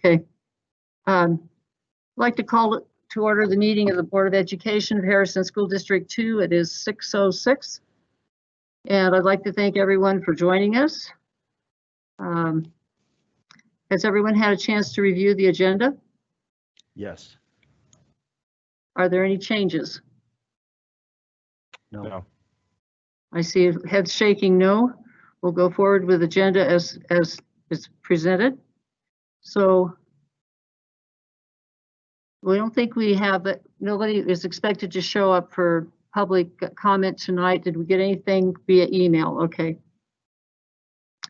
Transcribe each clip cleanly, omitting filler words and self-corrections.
Okay. I'd like to call it to order the meeting of the Board of Education of Harrison School District 2. It is 6:06. And I'd like to thank everyone for joining us. Has everyone had a chance to review the agenda? Yes. Are there any changes? No. I see heads shaking no. We'll go forward with agenda as is presented. So we don't think we have it. Nobody is expected to show up for public comment tonight. Did we get anything via email? Okay.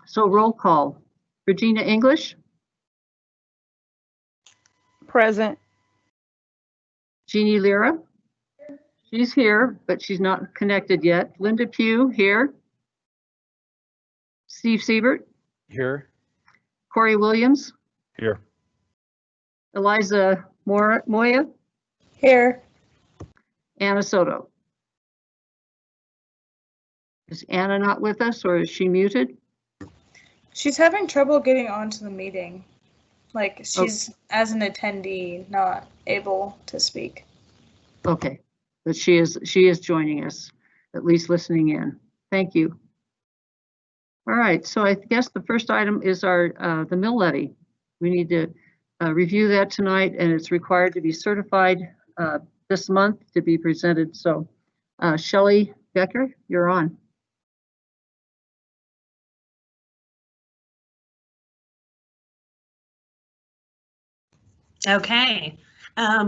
So roll call. Regina English? Present. Jeannie Lira? She's here, but she's not connected yet. Linda Pugh here. Steve Siebert? Here. Corey Williams? Here. Eliza Moya? Here. Anna Soto? Is Anna not with us, or is she muted? She's having trouble getting onto the meeting. Like, she's, as an attendee, not able to speak. Okay, but she is joining us, at least listening in. Thank you. All right, so I guess the first item is our the mill levy. We need to review that tonight, and it's required to be certified this month to be presented. So Shelley Becker, you're on. Okay,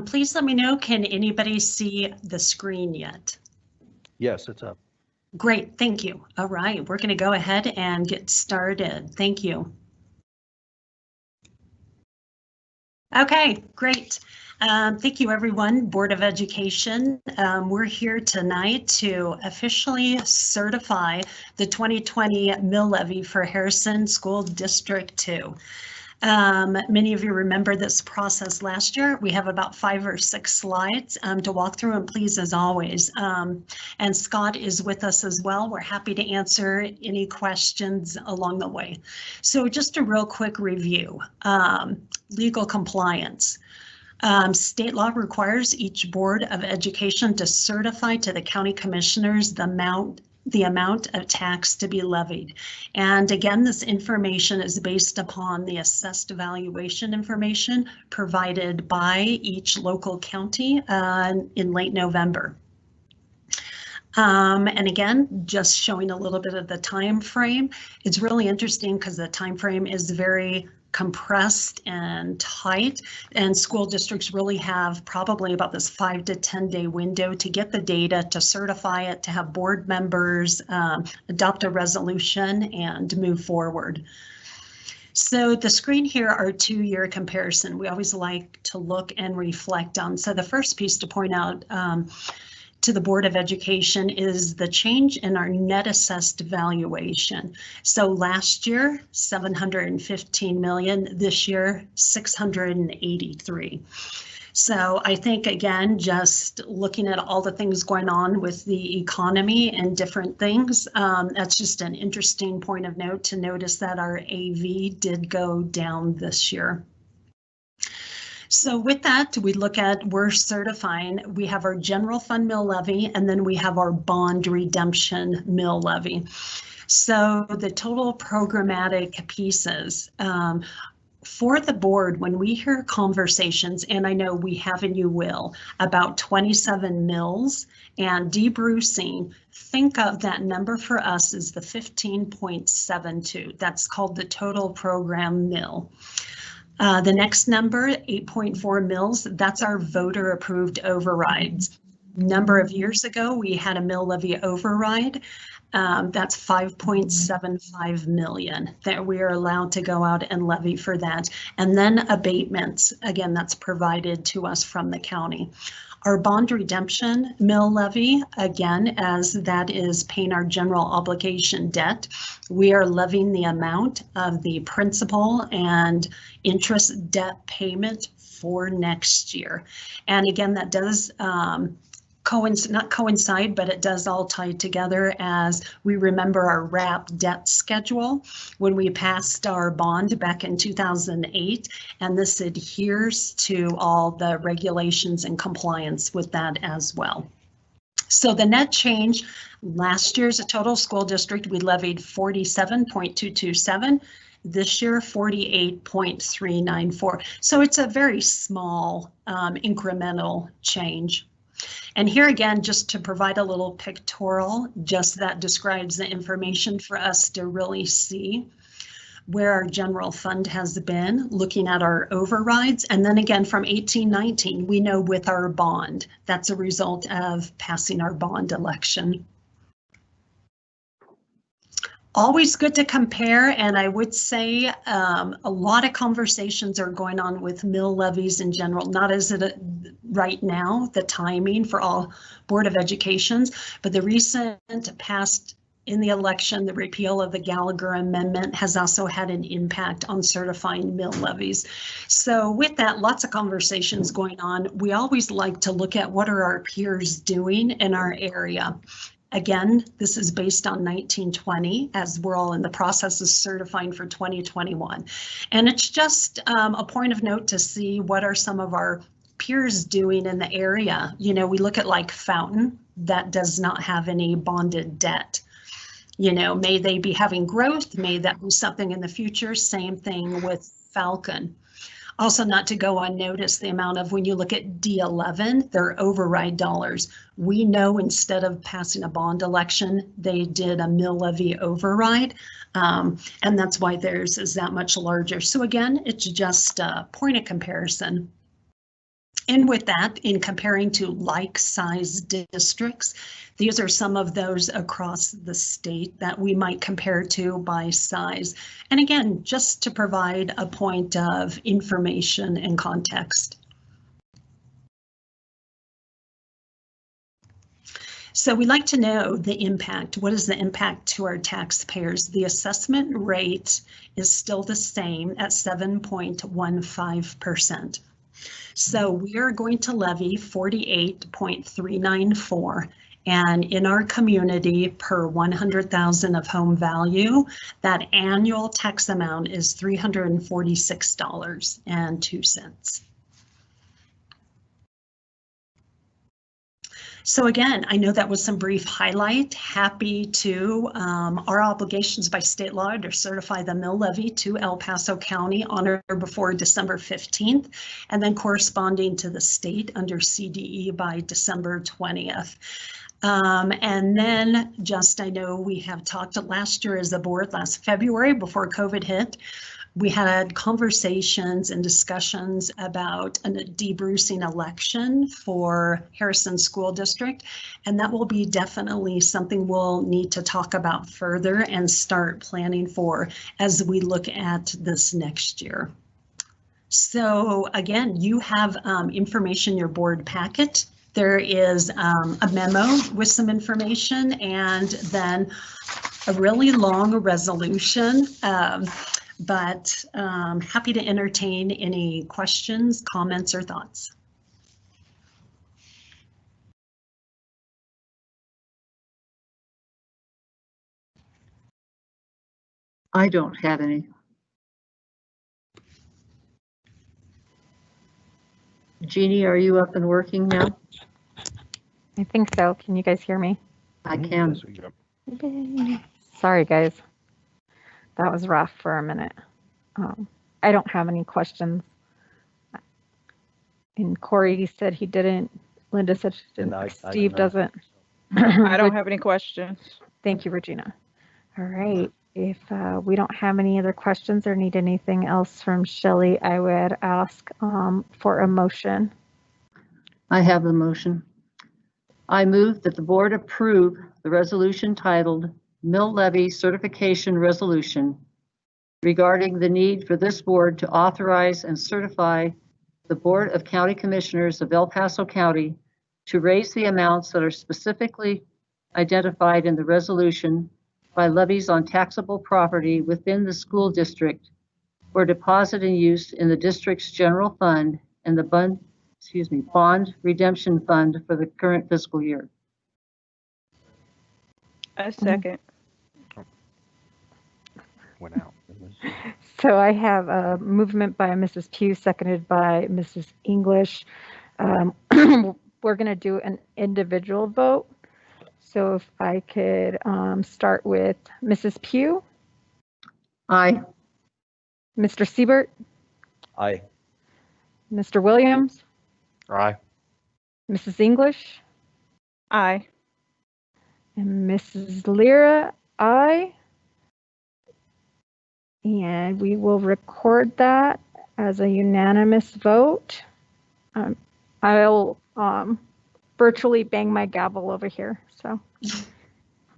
please let me know, can anybody see the screen yet? Yes, it's up. Great, thank you. All right, we're going to go ahead and get started. Thank you. Okay, great. Thank you, everyone. Board of Education. We're here tonight to officially certify the 2020 mill levy for Harrison School District 2. Many of you remember this process last year. We have about 5 or 6 slides to walk through, and please, as always, and Scott is with us as well. We're happy to answer any questions along the way. So just a real quick review. Legal compliance. State law requires each Board of Education to certify to the county commissioners the amount of tax to be levied. And again, this information is based upon the assessed valuation information provided by each local county in late November. And again, just showing a little bit of the time frame. It's really interesting because the time frame is very compressed and tight, and school districts really have probably about this 5 to 10 day window to get the data, to certify it, to have board members adopt a resolution and move forward. So the screen here are 2-year comparison. We always like to look and reflect on. So the first piece to point out to the Board of Education is the change in our net assessed valuation. So last year, 715 million, this year, 683. So I think, again, just looking at all the things going on with the economy and different things, that's just an interesting point of note to notice that our AV did go down this year. So with that, we look at, we're certifying, we have our general fund mill levy, and then we have our bond redemption mill levy. So the total programmatic pieces for the board, when we hear conversations, and I know we have and you will, about 27 mills and debrucing, think of that number for us as the 15.72. That's called the total program mill. The next number, 8.4 mills, that's our voter approved overrides. Number of years ago, we had a mill levy override. That's 5.75 million that we are allowed to go out and levy for that. And then abatements, again, that's provided to us from the county. Our bond redemption mill levy, again, as that is paying our general obligation debt, we are levying the amount of the principal and interest debt payment for next year. And again, that does not coincide, but it does all tie together as we remember our RAP debt schedule when we passed our bond back in 2008, and this adheres to all the regulations and compliance with that as well. So the net change last year's a total school district, we levied 47.227. This year, 48.394. So it's a very small incremental change. And here again, just to provide a little pictorial, just that describes the information for us to really see where our general fund has been, looking at our overrides. And then again, from 1819, we know with our bond, that's a result of passing our bond election. Always good to compare, and I would say a lot of conversations are going on with mill levies in general, not as it right now, the timing for all Board of Educations, but the recent past in the election, the repeal of the Gallagher Amendment has also had an impact on certifying mill levies. So with that, lots of conversations going on. We always like to look at what are our peers doing in our area. Again, this is based on 1920 as we're all in the process of certifying for 2021. And it's just a point of note to see what are some of our peers doing in the area. You know, we look at like Fountain, that does not have any bonded debt. You know, may they be having growth? May that be something in the future? Same thing with Falcon. Also, not to go unnoticed, the amount of when you look at D11, their override dollars. We know instead of passing a bond election, they did a mill levy override, and that's why theirs is that much larger. So again, it's just a point of comparison. And with that, in comparing to like-sized districts, these are some of those across the state that we might compare to by size. And again, just to provide a point of information and context. So we like to know the impact. What is the impact to our taxpayers? The assessment rate is still the same at 7.15%. So we are going to levy 48.394, and in our community per 100,000 of home value, that annual tax amount is $346.02. So again, I know that was some brief highlight. Happy to our obligations by state law to certify the mill levy to El Paso County on or before December 15th, and then corresponding to the state under CDE by December 20th. And then just, I know we have talked last year as a board, last February before COVID hit, we had conversations and discussions about a debrucing election for Harrison School District, and that will be definitely something we'll need to talk about further and start planning for as we look at this next year. So again, you have information in your board packet. There is a memo with some information and then a really long resolution. But happy to entertain any questions, comments, or thoughts. I don't have any. Jeannie, are you up and working now? I think so. Can you guys hear me? I can. Yes, we go. Sorry, guys. That was rough for a minute. I don't have any questions. And Corey said he didn't. Linda said she didn't. And I Steve don't know. doesn't. I don't have any questions. Thank you, Regina. All right. If we don't have any other questions or need anything else from Shelley, I would ask for a motion. I have the motion. I move that the board approve the resolution titled Mill Levy Certification Resolution regarding the need for this board to authorize and certify the Board of County Commissioners of El Paso County to raise the amounts that are specifically identified in the resolution by levies on taxable property within the school district for deposit and use in the district's general fund and the bond redemption fund for the current fiscal year. A second. Went out. So I have a movement by Mrs. Pugh, seconded by Mrs. English. We're going to do an individual vote. So if I could start with Mrs. Pugh, Aye. Mr. Siebert, Aye. Mr. Williams, Aye. Mrs. English, Aye. and Mrs. Lyra, aye. And we will record that as a unanimous vote. I'll virtually bang my gavel over here, so.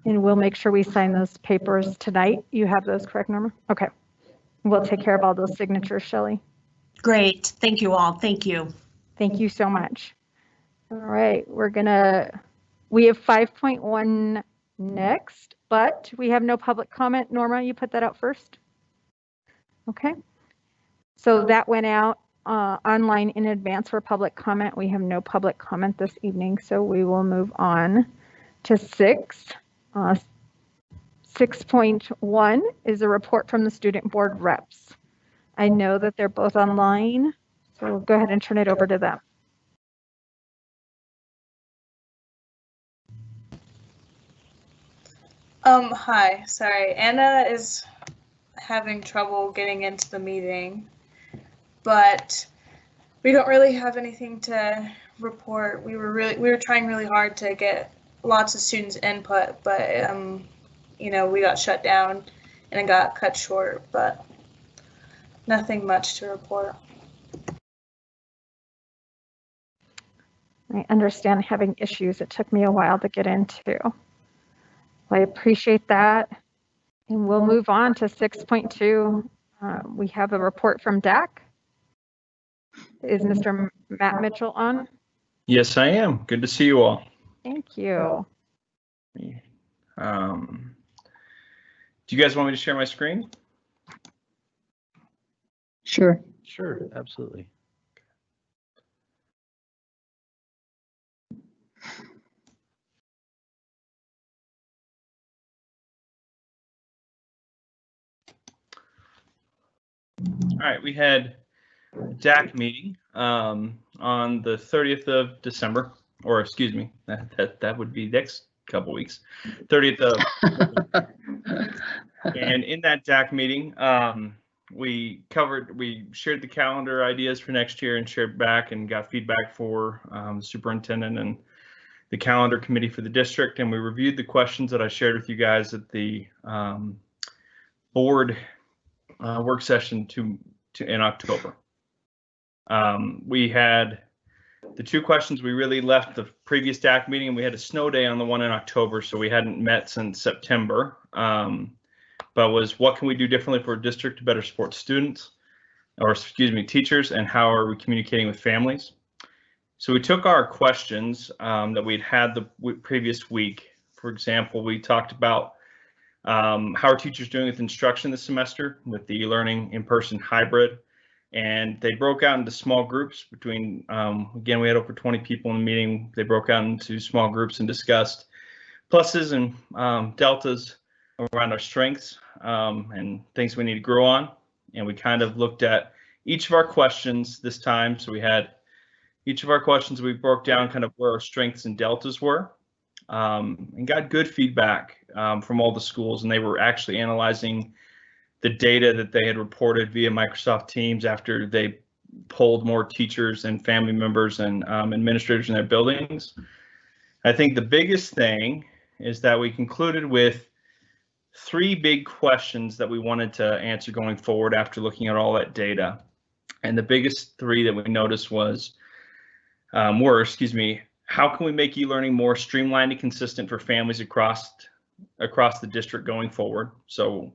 And we'll make sure we sign those papers tonight. You have those, correct, Norma? Okay. We'll take care of all those signatures, Shelley. Great. Thank you all. Thank you. Thank you so much. All right, we have 5.1 next, but we have no public comment. Norma, you put that out first? Okay. So that went out online in advance for public comment. We have no public comment this evening, so we will move on to 6. 6.1 is a report from the student board reps. I know that they're both online, so we'll go ahead and turn it over to them. Hi, sorry. Anna is having trouble getting into the meeting, but we don't really have anything to report. We were trying really hard to get lots of students' input, but you know, we got shut down and it got cut short, but nothing much to report. I understand having issues. It took me a while to get into. I appreciate that. And we'll move on to 6.2. We have a report from DAC. Is Mr. Matt Mitchell on? Yes, I am. Good to see you all. Thank you. Do you guys want me to share my screen? Sure. Sure, absolutely. All right, we had a DAC meeting on the 30th of December, or excuse me, that would be next couple weeks, 30th of. And in that DAC meeting, we shared the calendar ideas for next year and shared back and got feedback for the superintendent and the calendar committee for the district. And we reviewed the questions that I shared with you guys at the board work session in October. We had the 2 questions we really left the previous DAC meeting, and we had a snow day on the one in October, so we hadn't met since September. But was what can we do differently for a district to better support students, or excuse me, teachers, and how are we communicating with families? So we took our questions that we'd had the previous week. For example, we talked about how are teachers doing with instruction this semester with the e-learning in-person hybrid, and they broke out into small groups between, again, we had over 20 people in the meeting. They broke out into small groups and discussed pluses and deltas around our strengths and things we need to grow on. And we kind of looked at each of our questions this time. So we had each of our questions, we broke down kind of where our strengths and deltas were, and got good feedback from all the schools. And they were actually analyzing the data that they had reported via Microsoft Teams after they polled more teachers and family members and administrators in their buildings. I think the biggest thing is that we concluded with 3 big questions that we wanted to answer going forward after looking at all that data. And the biggest 3 that we noticed was, how can we make e-learning more streamlined and consistent for families across the district going forward? So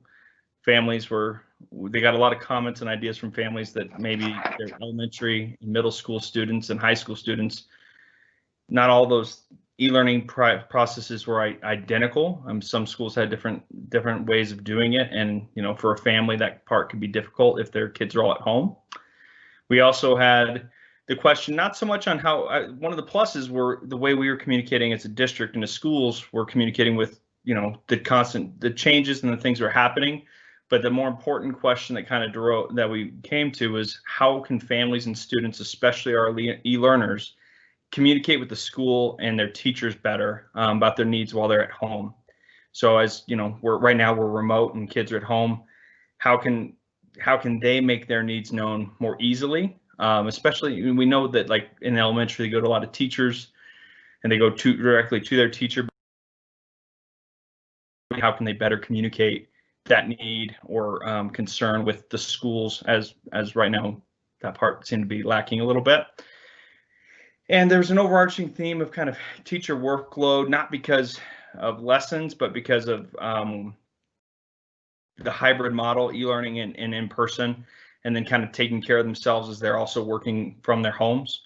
families they got a lot of comments and ideas from families that maybe their elementary and middle school students and high school students, not all those e-learning processes were identical. Some schools had different ways of doing it, and for a family that part could be difficult if their kids are all at home. We also had the question, not so much on how, one of the pluses were the way we were communicating as a district and the schools were communicating with, the changes and the things that were happening. But the more important question that kind of that we came to was how can families and students, especially our e-learners, communicate with the school and their teachers better about their needs while they're at home. So as you know, right now we're remote and kids are at home. How can they make their needs known more easily? Especially we know that like in elementary, they go to a lot of teachers and they go directly to their teacher. How can they better communicate that need or concern with the schools as right now that part seemed to be lacking a little bit. And there's an overarching theme of kind of teacher workload, not because of lessons, but because of the hybrid model, e-learning and in-person, and then kind of taking care of themselves as they're also working from their homes,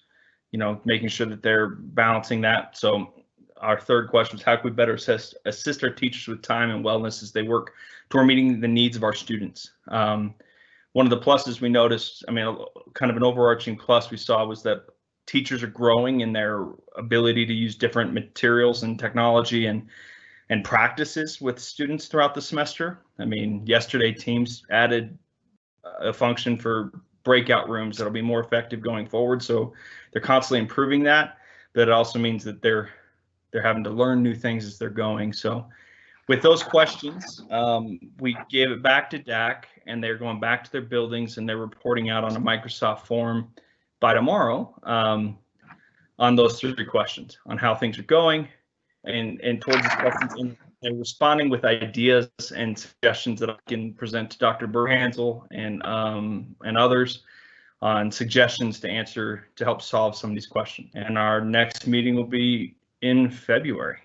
making sure that they're balancing that. So our third question was how can we better assist our teachers with time and wellness as they work toward meeting the needs of our students. One of the pluses we noticed, kind of an overarching plus we saw was that teachers are growing in their ability to use different materials and technology and practices with students throughout the semester. Yesterday Teams added a function for breakout rooms that'll be more effective going forward. So they're constantly improving that, but it also means that they're having to learn new things as they're going. So with those questions, we gave it back to DAC and they're going back to their buildings and they're reporting out on a Microsoft form by tomorrow on those 3 questions on how things are going and towards these questions, and they're responding with ideas and suggestions that I can present to Dr. Burhansel and others on suggestions to help solve some of these questions. And our next meeting will be in February.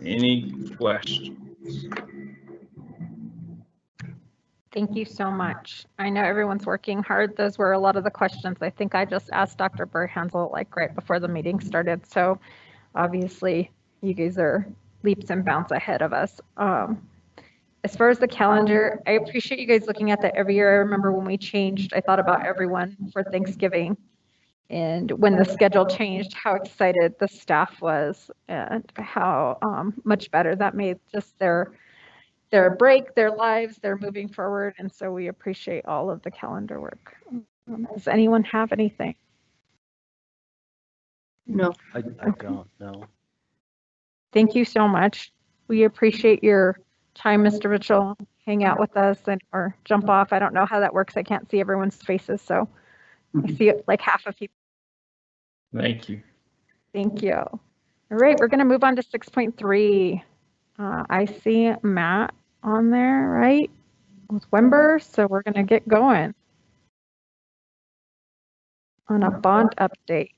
Any questions? Thank you so much. I know everyone's working hard. Those were a lot of the questions. I think I just asked Dr. Burhansel like right before the meeting started. So obviously you guys are leaps and bounds ahead of us. As far as the calendar, I appreciate you guys looking at that every year. I remember when we changed, I thought about everyone for Thanksgiving. And when the schedule changed, how excited the staff was and how much better that made just their break, their lives, they're moving forward. And so we appreciate all of the calendar work. Does anyone have anything? No. I don't know. Thank you so much. We appreciate your time, Mr. Mitchell. Hang out with us or jump off. I don't know how that works. I can't see everyone's faces. So I see like half of people. Thank you. Thank you. All right, we're going to move on to 6.3. I see Matt on there, right, with Wember, so we're going to get going on a bond update.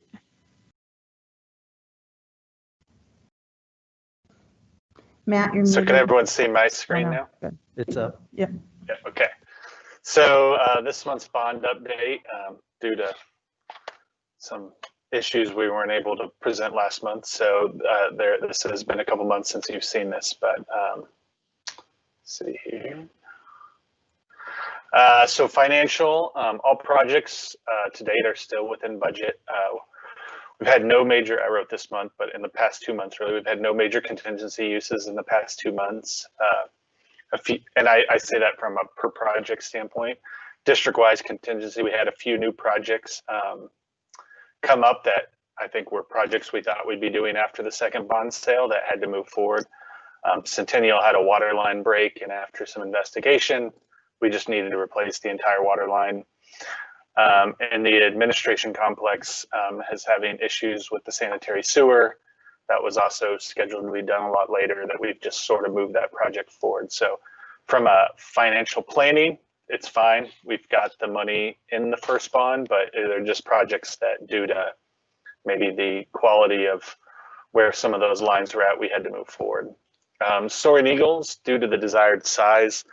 Matt, you're So muted. can everyone see my screen now? Good. It's up. Yeah, okay. So this month's bond update, due to some issues we weren't able to present last month. So this has been a couple months since you've seen this, but let's see here. So financial, all projects to date are still within budget. We've had no major, I wrote this month, but in the past 2 months, really, we've had no major contingency uses in the past 2 months. And I say that from a per project standpoint. District-wise contingency, we had a few new projects come up that I think were projects we thought we'd be doing after the second bond sale that had to move forward. Centennial had a water line break, and after some investigation, we just needed to replace the entire water line. And the administration complex is having issues with the sanitary sewer. That was also scheduled to be done a lot later, that we've just sort of moved that project forward. So from a financial planning, it's fine. We've got the money in the first bond, but they're just projects that due to maybe the quality of where some of those lines were at, we had to move forward. Soaring Eagles, due to the desired size,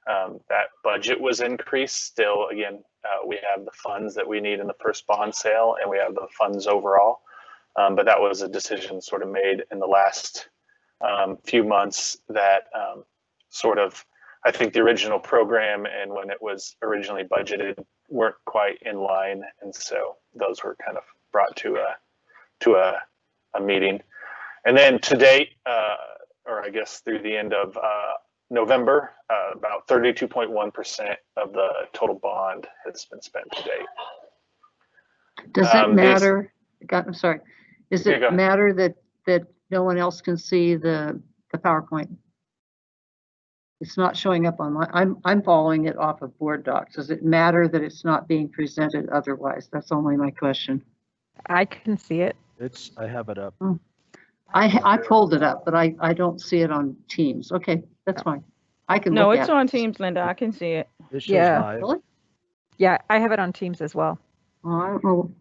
that budget was increased. Still, again, we have the funds that we need in the first bond sale, and we have the funds overall. But that was a decision sort of made in the last few months that sort of, I think the original program and when it was originally budgeted weren't quite in line, and so those were kind of brought to a meeting. And then to date, or I guess through the end of November, about 32.1% of the total bond has been spent to date. Does it matter? I'm sorry. Does Yeah, it go ahead. matter that no one else can see the PowerPoint? It's not showing up online. I'm following it off of Board Docs. Does it matter that it's not being presented otherwise? That's only my question. I can see it. I have it up. I pulled it up, but I don't see it on Teams. Okay, that's fine. I can No, look it's at on it. Teams, Linda. I can see it. It shows Yeah. live. Really? Yeah, I have it on Teams as well. Well, I don't know.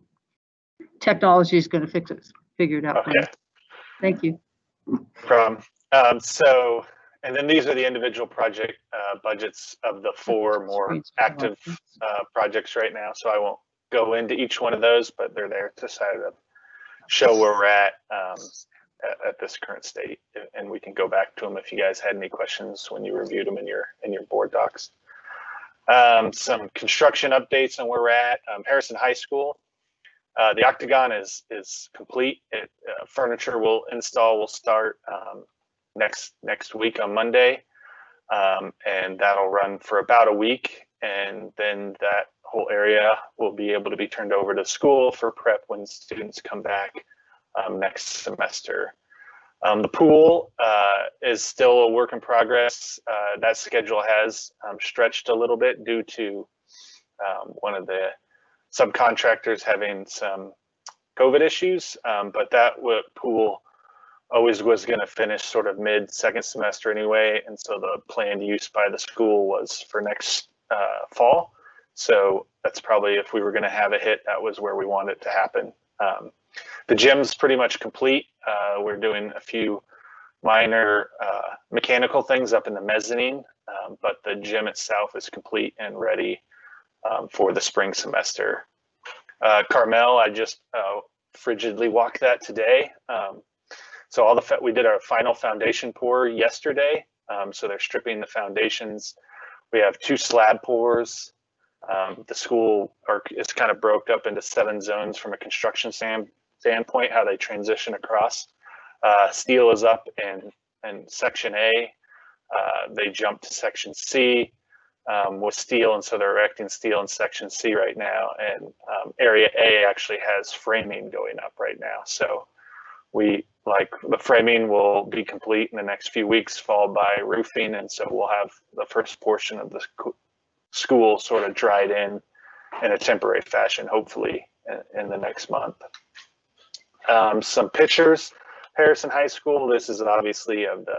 Technology is going to fix it. Figure it out. For me. Okay. Thank you. Problem. So, and then these are the individual project budgets of the 4 more Screens. active projects right now. So I won't go into each one of those, but they're there to sort of show where we're at this current state, and we can go back to them if you guys had any questions when you reviewed them in your Board Docs. Some construction updates on where we're at. Harrison High School. The Octagon is complete. Furniture will start next week on Monday, and that'll run for about a week, and then that whole area will be able to be turned over to school for prep when students come back next semester. The pool is still a work in progress. That schedule has stretched a little bit due to one of the subcontractors having some COVID issues, but that pool always was going to finish sort of mid-second semester anyway, and so the planned use by the school was for next fall. So that's probably, if we were going to have a hit, that was where we wanted it to happen. The gym's pretty much complete. We're doing a few minor mechanical things up in the mezzanine, but the gym itself is complete and ready for the spring semester. Carmel, I just frigidly walked that today. So we did our final foundation pour yesterday. So they're stripping the foundations. We have 2 slab pours. The school is kind of broke up into 7 zones from a construction standpoint, how they transition across. Steel is up in section A. They jumped to section C with steel, and so they're erecting steel in section C right now. And area A actually has framing going up right now. So the framing will be complete in the next few weeks, followed by roofing, and so we'll have the first portion of the school sort of dried in a temporary fashion, hopefully in the next month. Some pictures. Harrison High School. This is obviously of the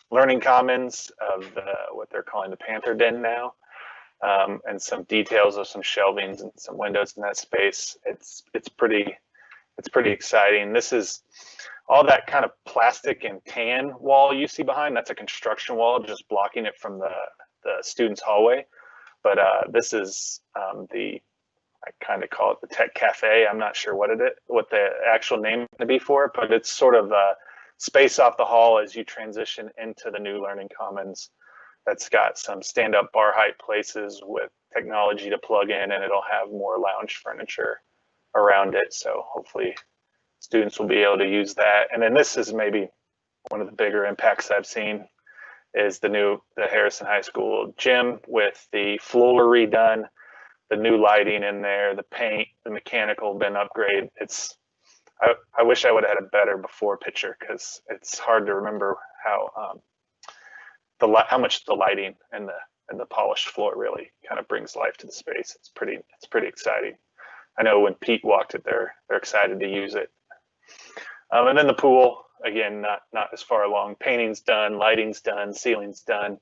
Learning Commons of what they're calling the Panther Den now, and some details of some shelvings and some windows in that space. It's pretty exciting. This is all that kind of plastic and tan wall you see behind. That's a construction wall just blocking it from the students' hallway. But this is I kind of call it the Tech Cafe. I'm not sure what the actual name to be for it, but it's sort of a space off the hall as you transition into the new Learning Commons. That's got some stand-up bar height places with technology to plug in, and it'll have more lounge furniture around it. So hopefully students will be able to use that. And then this is maybe one of the bigger impacts I've seen is the Harrison High School gym with the floor redone, the new lighting in there, the paint, the mechanical been upgraded. I wish I would have had a better before picture, because it's hard to remember how much the lighting and the polished floor really kind of brings life to the space. It's pretty exciting. I know when Pete walked it, they're excited to use it. And then the pool, again, not as far along. Painting's done, lighting's done, ceiling's done.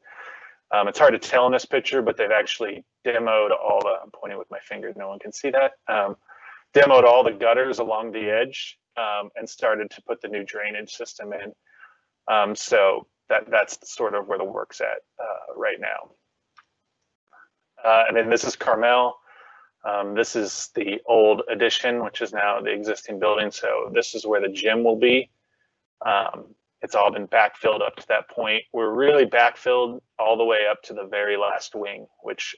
It's hard to tell in this picture, but they've actually demoed I'm pointing with my finger, no one can see that. Demoed all the gutters along the edge and started to put the new drainage system in. So that's sort of where the work's at right now. And then this is Carmel. This is the old addition, which is now the existing building. So this is where the gym will be. It's all been backfilled up to that point. We're really backfilled all the way up to the very last wing, which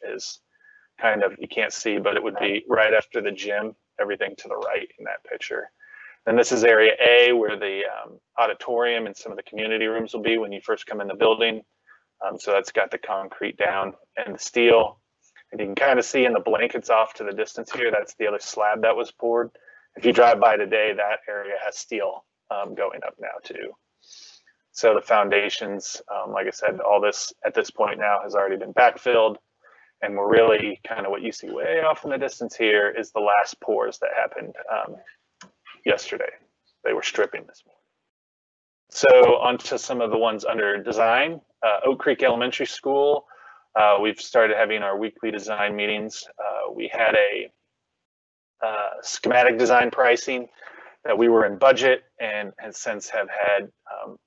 kind of, you can't see, but it would be right after the gym, everything to the right in that picture. And this is area A, where the auditorium and some of the community rooms will be when you first come in the building. So that's got the concrete down and the steel. And you can kind of see in the blankets off to the distance here, that's the other slab that was poured. If you drive by today, that area has steel going up now too. So the foundations, like I said, all this at this point now has already been backfilled. And we're really kind of what you see way off in the distance here is the last pours that happened yesterday. They were stripping this morning. So onto some of the ones under design. Oak Creek Elementary School, we've started having our weekly design meetings. We had a schematic design pricing that we were in budget and since have had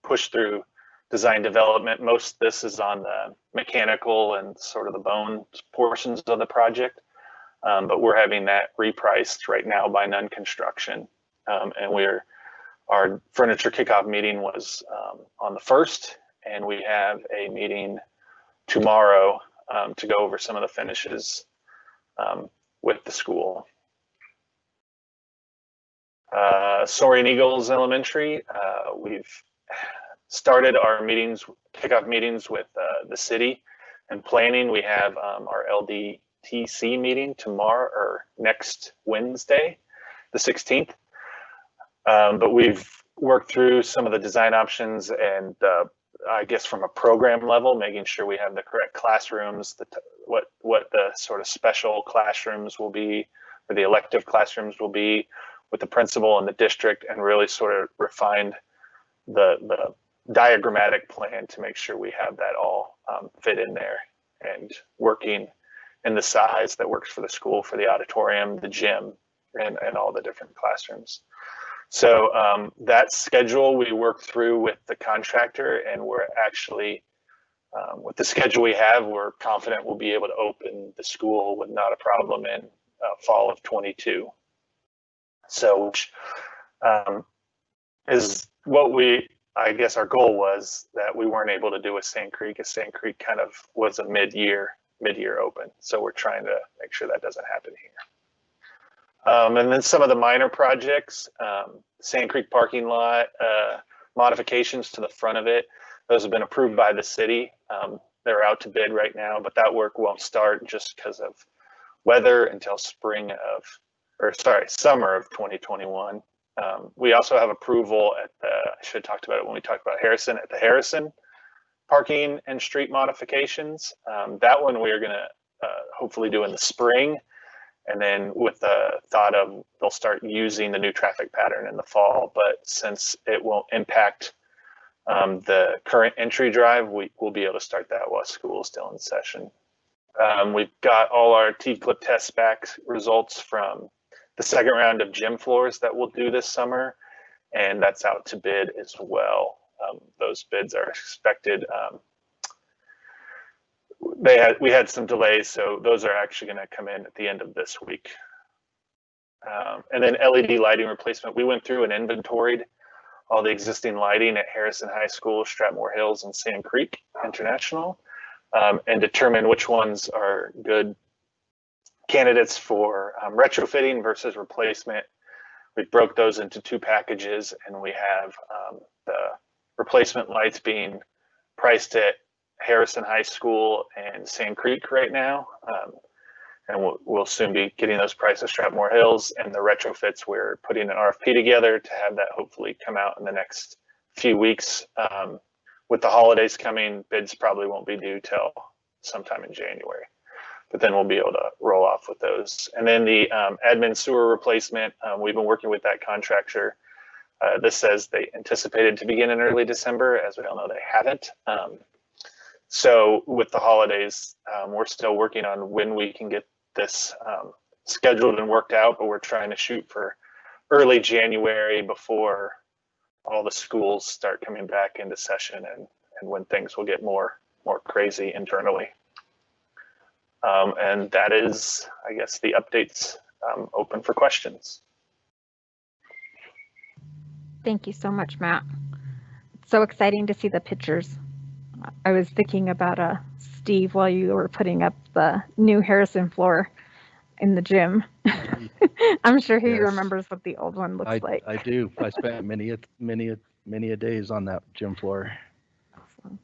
pushed through design development. Most of this is on the mechanical and sort of the bone portions of the project, but we're having that repriced right now by Nunn Construction. And our furniture kickoff meeting was on the 1st, and we have a meeting tomorrow to go over some of the finishes with the school. Soaring Eagles Elementary, we've started our meetings, kickoff meetings with the city and planning. We have our LDTC meeting tomorrow or next Wednesday, the 16th. But we've worked through some of the design options and I guess from a program level, making sure we have the correct classrooms, what the sort of special classrooms will be, or the elective classrooms will be with the principal and the district, and really sort of refined the diagrammatic plan to make sure we have that all fit in there and working in the size that works for the school, for the auditorium, the gym, and all the different classrooms. So that schedule we worked through with the contractor, and we're actually, with the schedule we have, we're confident we'll be able to open the school with not a problem in fall of 22. So which is what I guess our goal was, that we weren't able to do with Sand Creek, as Sand Creek kind of was a mid-year open. So we're trying to make sure that doesn't happen here. And then some of the minor projects, Sand Creek parking lot, modifications to the front of it, those have been approved by the city. They're out to bid right now, but that work won't start just because of weather until summer of 2021. We also have approval at I should have talked about it when we talked about Harrison, at the Harrison parking and street modifications. That one we are gonna hopefully do in the spring. And then with the thought of they'll start using the new traffic pattern in the fall, but since it won't impact the current entry drive, we'll be able to start that while school is still in session. We've got all our T-clip test back results from the second round of gym floors that we'll do this summer, and that's out to bid as well. Those bids are expected. We had some delays, so those are actually going to come in at the end of this week. And then LED lighting replacement. We went through and inventoried all the existing lighting at Harrison High School, Stratmore Hills, and Sand Creek International, and determined which ones are good candidates for retrofitting versus replacement. We broke those into 2 packages, and we have the replacement lights being priced at Harrison High School and Sand Creek right now, and we'll soon be getting those prices at Stratmore Hills. And the retrofits, we're putting an RFP together to have that hopefully come out in the next few weeks. With the holidays coming, bids probably won't be due till sometime in January, but then we'll be able to roll off with those. And then the admin sewer replacement, we've been working with that contractor. This says they anticipated to begin in early December. As we all know, they haven't. So with the holidays, we're still working on when we can get this scheduled and worked out, but we're trying to shoot for early January before all the schools start coming back into session and when things will get more crazy internally. And that is, I guess, the updates. Open for questions. Thank you so much, Matt. It's so exciting to see the pictures. I was thinking about Steve while you were putting up the new Harrison floor in the gym. I'm sure he Yes. remembers what the old one looks like. I do. I spent many a days on that gym floor. Awesome.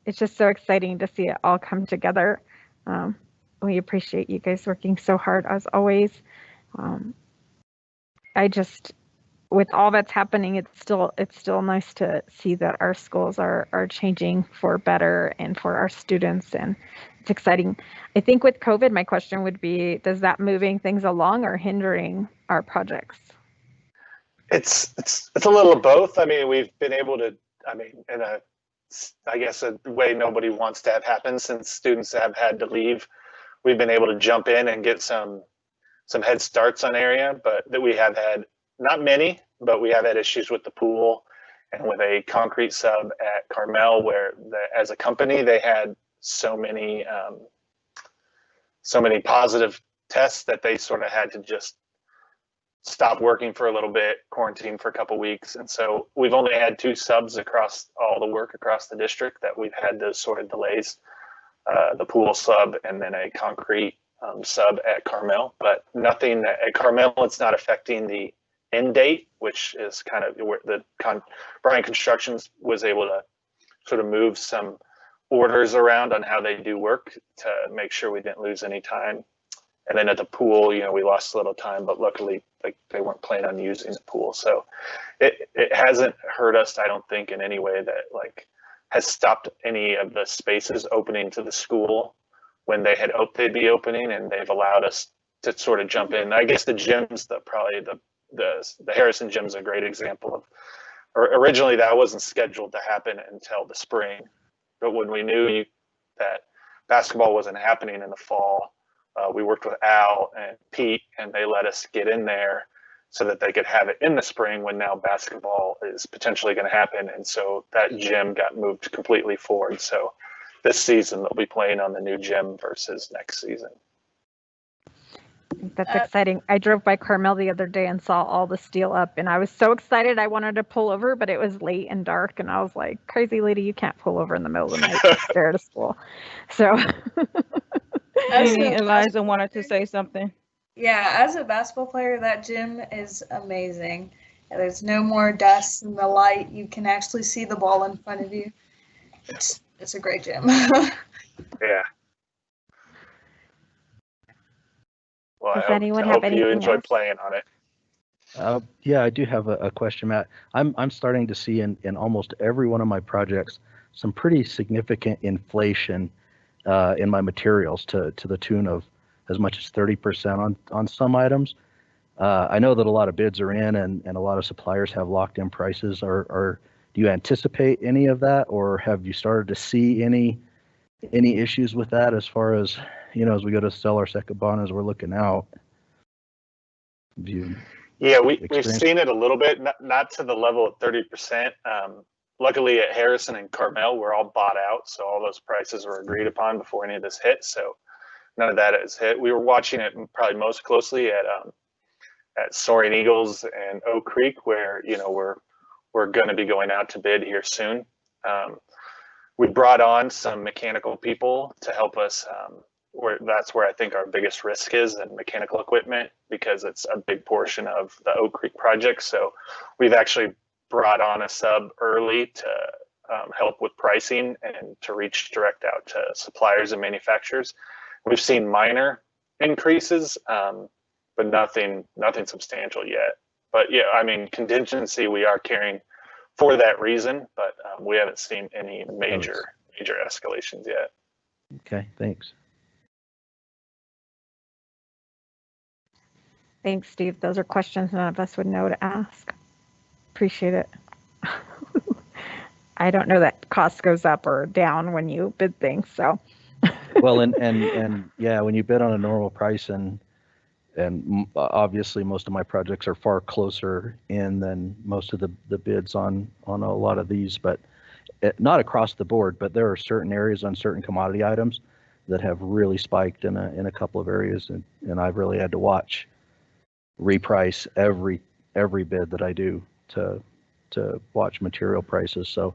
It's just so exciting to see it all come together. We appreciate you guys working so hard as always. With all that's happening, it's still nice to see that our schools are changing for better and for our students, and it's exciting. I think with COVID, my question would be, does that moving things along or hindering our projects? It's a little of both. I mean, we've been able to, in I guess a way nobody wants to have happen, since students have had to leave, we've been able to jump in and get some head starts on area, but that we have had, not many, but we have had issues with the pool and with a concrete sub at Carmel, where as a company, they had so many positive tests that they sort of had to just stop working for a little bit, quarantine for a couple weeks. And so we've only had 2 subs across all the work across the district that we've had those sort of delays, the pool sub and then a concrete sub at Carmel, but nothing at Carmel. It's not affecting the end date, which is kind of where Bryan Constructions was able to sort of move some orders around on how they do work to make sure we didn't lose any time. And then at the pool, we lost a little time, but luckily they weren't planning on using the pool. So it hasn't hurt us, I don't think, in any way that has stopped any of the spaces opening to the school when they had hoped they'd be opening, and they've allowed us to sort of jump in. I guess the gyms, the Harrison gym's a great example of, or originally that wasn't scheduled to happen until the spring, but when we knew that basketball wasn't happening in the fall, we worked with Al and Pete, and they let us get in there so that they could have it in the spring when now basketball is potentially going to happen. And so that gym got moved completely forward. So this season they'll be playing on the new gym versus next season. That's exciting. I drove by Carmel the other day and saw all the steel up, and I was so excited. I wanted to pull over, but it was late and dark, and I was like, crazy lady, you can't pull over in the middle of the night to stare at a school. So Eliza wanted to say something. Yeah, as a basketball player, that gym is amazing. There's no more dust and the light. You can actually see the ball in front of you. It's a great gym. Yeah. Well, Does I anyone hope have you anything enjoy else? playing on it. Yeah, I do have a question, Matt. I'm starting to see in almost every one of my projects some pretty significant inflation in my materials to the tune of as much as 30% on some items. I know that a lot of bids are in and a lot of suppliers have locked in prices. Do you anticipate any of that, or have you started to see any issues with that as far as, as we go to sell our second bond, as we're looking out? Yeah, we've seen it a little bit, not to the level of 30%. Luckily at Harrison and Carmel, we're all bought out, so all those prices were agreed upon before any of this hit. So none of that has hit. We were watching it probably most closely at Soaring Eagles and Oak Creek, where we're going to be going out to bid here soon. We brought on some mechanical people to help us. That's where I think our biggest risk is in mechanical equipment, because it's a big portion of the Oak Creek project. So we've actually brought on a sub early to help with pricing and to reach direct out to suppliers and manufacturers. We've seen minor increases, but nothing substantial yet. But yeah, I mean, contingency we are carrying for that reason, but we haven't seen any major escalations yet. Okay, thanks. Thanks, Steve. Those are questions none of us would know to ask. Appreciate it. I don't know that cost goes up or down when you bid things, so. Well, and yeah, when you bid on a normal price, and obviously most of my projects are far closer in than most of the bids on a lot of these, but not across the board, but there are certain areas on certain commodity items that have really spiked in a couple of areas, and I've really had to watch reprice every bid that I do to watch material prices. So,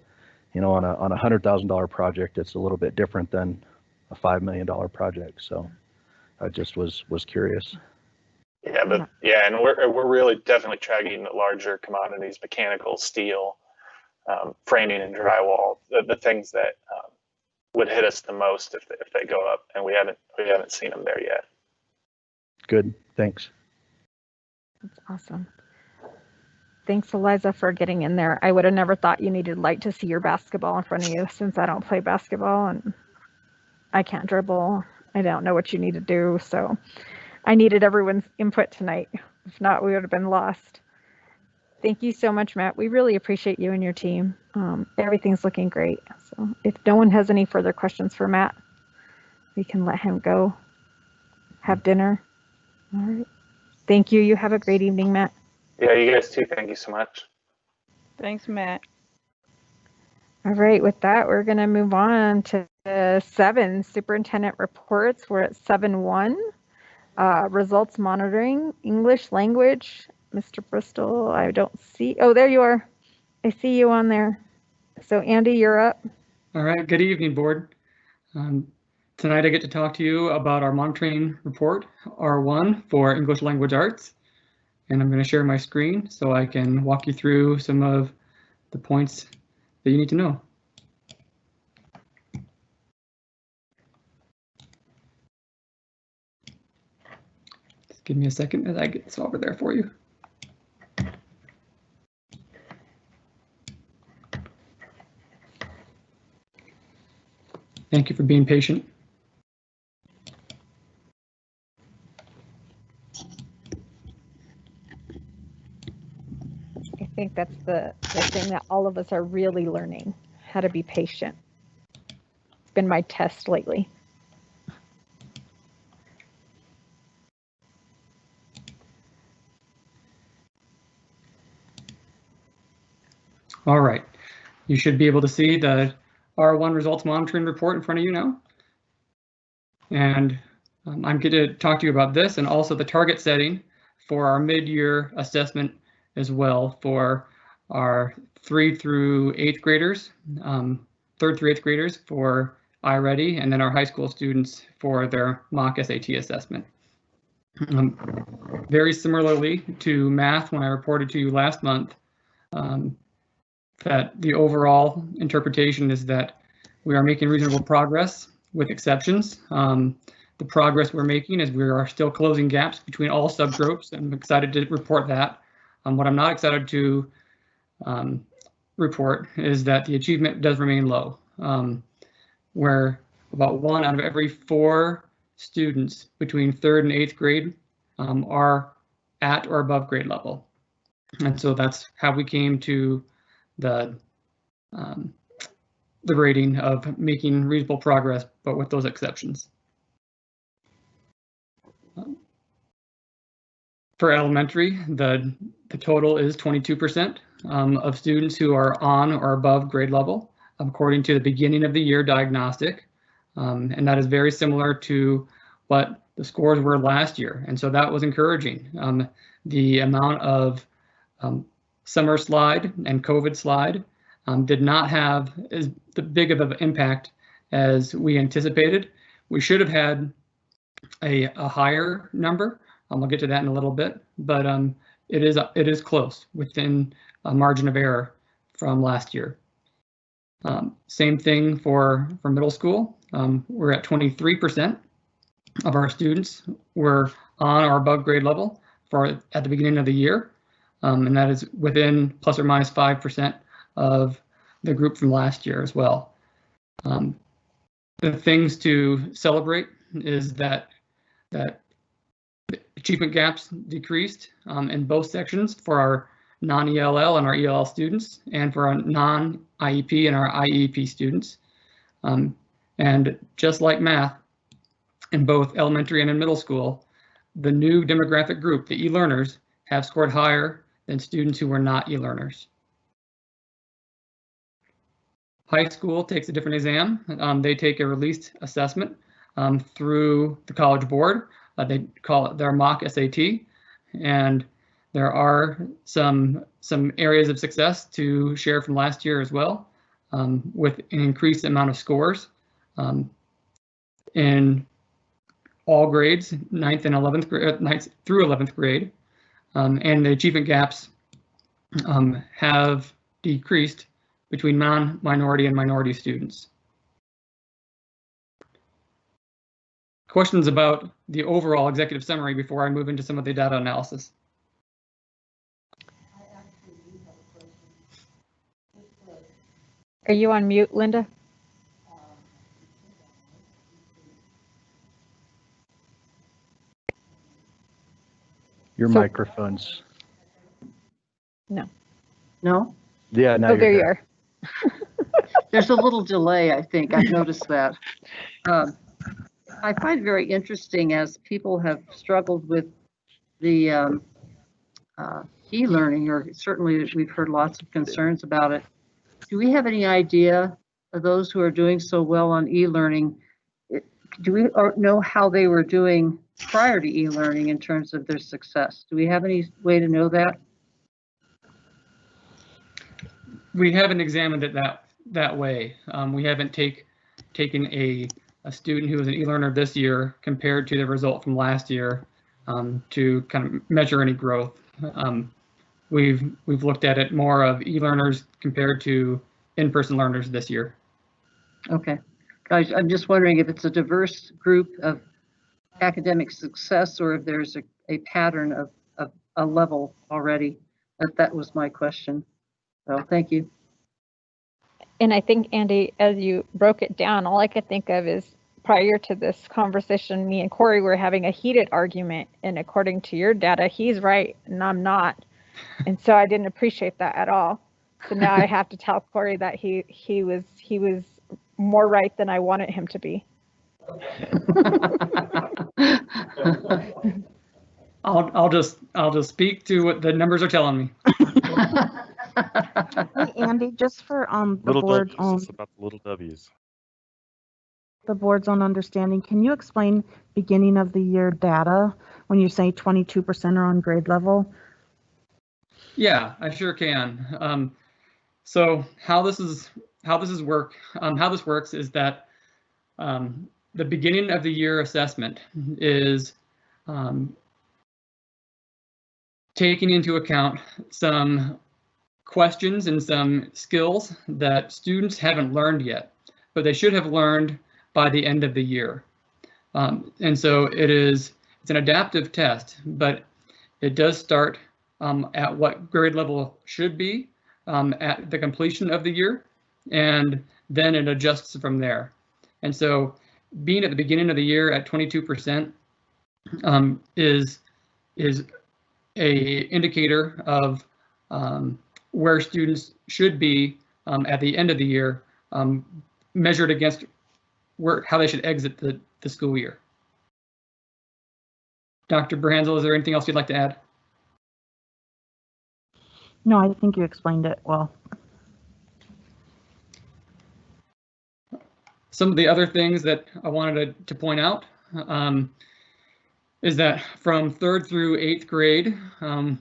on a $100,000 project, it's a little bit different than a $5 million project. So I just was curious. Yeah, but yeah, and we're really definitely tracking the larger commodities, mechanical, steel, framing, and drywall, the things that would hit us the most if they go up, and we haven't seen them there yet. Good, thanks. That's awesome. Thanks, Eliza, for getting in there. I would have never thought you needed light to see your basketball in front of you, since I don't play basketball and I can't dribble. I don't know what you need to do, so I needed everyone's input tonight. If not, we would have been lost. Thank you so much, Matt. We really appreciate you and your team. Everything's looking great. So if no one has any further questions for Matt, we can let him go have dinner. All right. Thank you. You have a great evening, Matt. Yeah, you guys too. Thank you so much. Thanks, Matt. All right. With that, we're going to move on to 7 superintendent reports. We're at 7-1. Results monitoring, English language. Mr. Bristol, I don't see. Oh, there you are. I see you on there. So Andy, you're up. All right. Good evening, board. Tonight I get to talk to you about our monitoring report, R1 for English language arts. And I'm going to share my screen so I can walk you through some of the points that you need to know. Just give me a second as I get this over there for you. Thank you for being patient. I think that's the thing that all of us are really learning, how to be patient. It's been my test lately. All right, you should be able to see the R1 results monitoring report in front of you now. And I'm going to talk to you about this and also the target setting for our mid-year assessment as well for our 3rd through 8th graders, 3rd through 8th graders for iReady, and then our high school students for their mock SAT assessment. Very similarly to math, when I reported to you last month, that the overall interpretation is that we are making reasonable progress with exceptions. The progress we're making is we are still closing gaps between all subgroups, and I'm excited to report that. What I'm not excited to report is that the achievement does remain low, where about 1 out of every 4 students between 3rd and 8th grade are at or above grade level. And so that's how we came to the rating of making reasonable progress, but with those exceptions. For elementary, the total is 22% of students who are on or above grade level, according to the beginning of the year diagnostic. And that is very similar to what the scores were last year. And so that was encouraging. The amount of summer slide and COVID slide did not have as big of an impact as we anticipated. We should have had a higher number. I'll get to that in a little bit, but it is close, within a margin of error from last year. Same thing for middle school. We're at 23% of our students were on or above grade level at the beginning of the year, and that is within plus or minus 5% of the group from last year as well. The things to celebrate is that achievement gaps decreased in both sections for our non-ELL and our ELL students, and for our non-IEP and our IEP students. And just like math, in both elementary and in middle school, the new demographic group, the e-learners, have scored higher than students who were not e-learners. High school takes a different exam. They take a released assessment through the College Board. They call it their mock SAT, and there are some areas of success to share from last year as well, with an increased amount of scores. in all grades, 9th and 11th grade, 9th through 11th grade, and the achievement gaps have decreased between non-minority and minority students. Questions about the overall executive summary before I move into some of the data analysis? Are you on mute, Linda? Your So- microphone's. No? Yeah, now Oh, you're there you good. are. There's a little delay, I think. I've noticed that. I find very interesting as people have struggled with the e-learning, or certainly we've heard lots of concerns about it. Do we have any idea of those who are doing so well on e-learning? Do we know how they were doing prior to e-learning in terms of their success? Do we have any way to know that? We haven't examined it that way. We haven't taken a student who was an e-learner this year compared to the result from last year to kind of measure any growth. We've looked at it more of e-learners compared to in-person learners this year. Okay. Guys, I'm just wondering if it's a diverse group of academic success or if there's a pattern of a level already. That was my question. So thank you. And I think, Andy, as you broke it down, all I could think of is prior to this conversation, me and Corey were having a heated argument, and according to your data, he's right and I'm not. And so I didn't appreciate that at all. So now I have to tell Corey that he was more right than I wanted him to be. I'll just speak to what the numbers are telling me. Hey, Andy, just for the Little board's W's. own It's about the little W's. the board's own understanding, can you explain beginning of the year data when you say 22% are on grade level? Yeah, I sure can. So how this works is that the beginning of the year assessment is taking into account some questions and some skills that students haven't learned yet, but they should have learned by the end of the year. And so it's an adaptive test, but it does start at what grade level should be at the completion of the year, and then it adjusts from there. And so being at the beginning of the year at 22% is a indicator of where students should be at the end of the year, measured against how they should exit the school year. Dr. Branzel, is there anything else you'd like to add? No, I think you explained it well. Some of the other things that I wanted to point out is that from 3rd through 8th grade,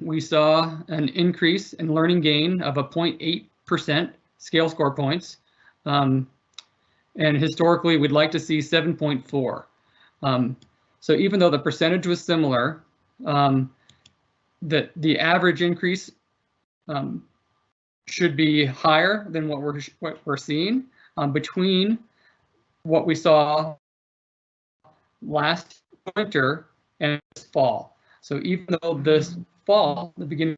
we saw an increase in learning gain of a 0.8% scale score points. And historically, we'd like to see 7.4. So even though the percentage was similar, the average increase should be higher than what we're seeing between what we saw last winter and this fall. So even though this fall, the beginning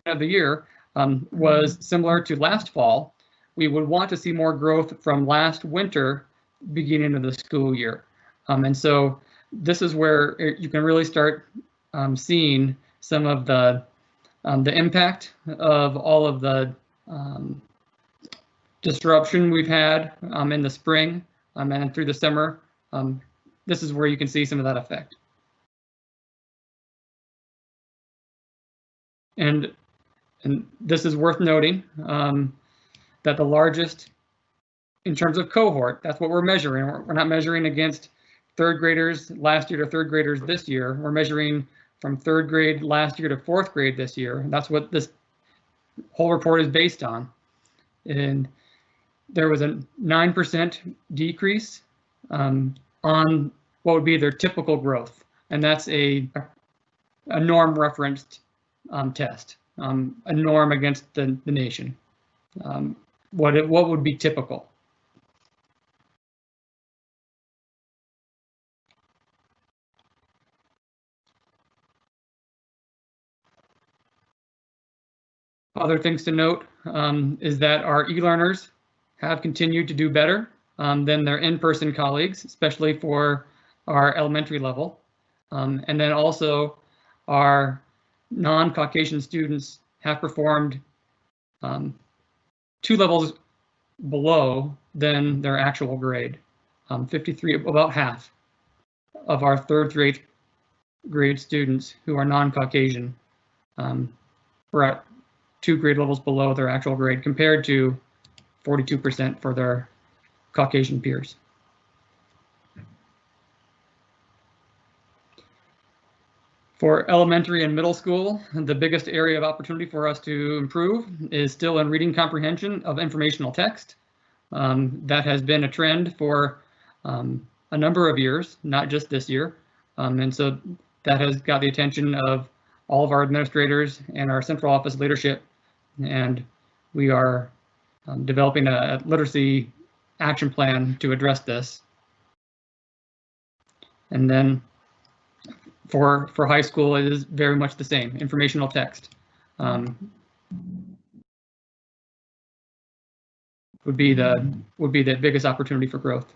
of the year, was similar to last fall, we would want to see more growth from last winter beginning of the school year. And so this is where you can really start seeing some of the impact of all of the disruption we've had in the spring and through the summer. This is where you can see some of that effect. And this is worth noting that the largest, in terms of cohort, that's what we're measuring. We're not measuring against 3rd graders last year to 3rd graders this year. We're measuring from 3rd grade last year to 4th grade this year. And that's what this whole report is based on. And there was a 9% decrease on what would be their typical growth, and that's a norm referenced test, a norm against the nation. What would be typical? Other things to note is that our e-learners have continued to do better than their in-person colleagues, especially for our elementary level. And then also our non-Caucasian students have performed 2 levels below than their actual grade. 53, about half of our 3rd through 8th grade students who are non-Caucasian were at 2 grade levels below their actual grade, compared to 42% for their Caucasian peers. For elementary and middle school, the biggest area of opportunity for us to improve is still in reading comprehension of informational text. That has been a trend for a number of years, not just this year. And so that has got the attention of all of our administrators and our central office leadership. And we are developing a literacy action plan to address this. And then for high school, it is very much the same, informational text. Would be the biggest opportunity for growth.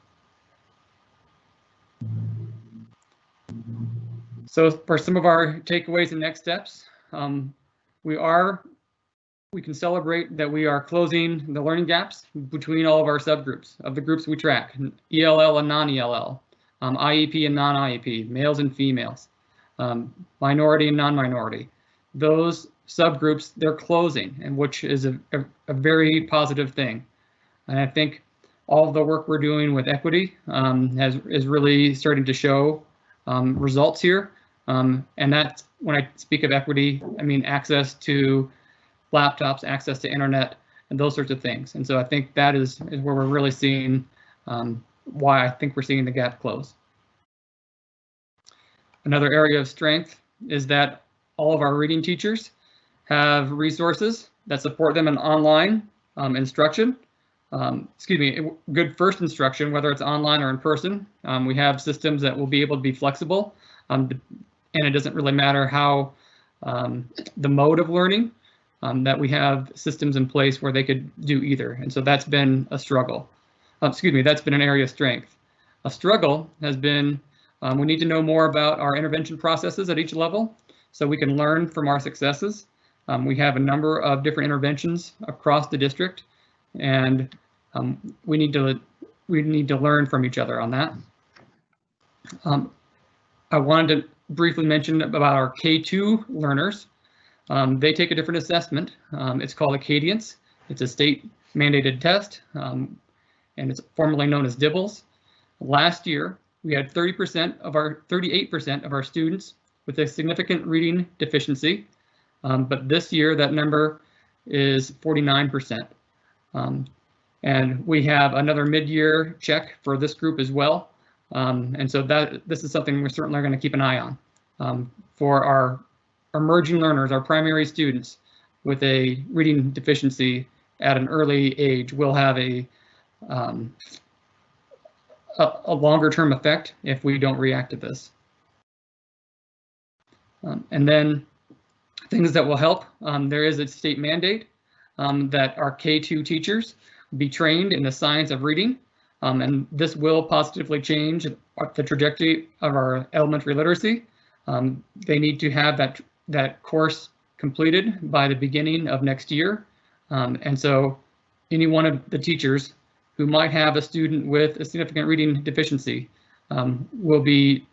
So for some of our takeaways and next steps, we can celebrate that we are closing the learning gaps between all of our subgroups of the groups we track, ELL and non-ELL, IEP and non-IEP, males and females, minority and non-minority. Those subgroups, they're closing, and which is a very positive thing. And I think all of the work we're doing with equity is really starting to show results here. And that's, when I speak of equity, I mean access to laptops, access to internet, and those sorts of things. And so I think that is where we're really seeing why I think we're seeing the gap close. Another area of strength is that all of our reading teachers have resources that support them in online instruction. Good first instruction, whether it's online or in person. We have systems that will be able to be flexible, and it doesn't really matter how the mode of learning, that we have systems in place where they could do either. And so that's been a struggle. That's been an area of strength. A struggle has been, we need to know more about our intervention processes at each level so we can learn from our successes. We have a number of different interventions across the district, and we need to learn from each other on that. I wanted to briefly mention about our K2 learners. They take a different assessment. It's called Acadience. It's a state mandated test, and it's formerly known as DIBELS. Last year, we had 38% of our students with a significant reading deficiency, but this year that number is 49%. And we have another mid-year check for this group as well. And so this is something we're certainly going to keep an eye on. For our emerging learners, our primary students with a reading deficiency at an early age will have a longer term effect if we don't react to this. And then things that will help, there is a state mandate that our K2 teachers be trained in the science of reading, and this will positively change the trajectory of our elementary literacy. They need to have that course completed by the beginning of next year. And so any one of the teachers who might have a student with a significant reading deficiency will be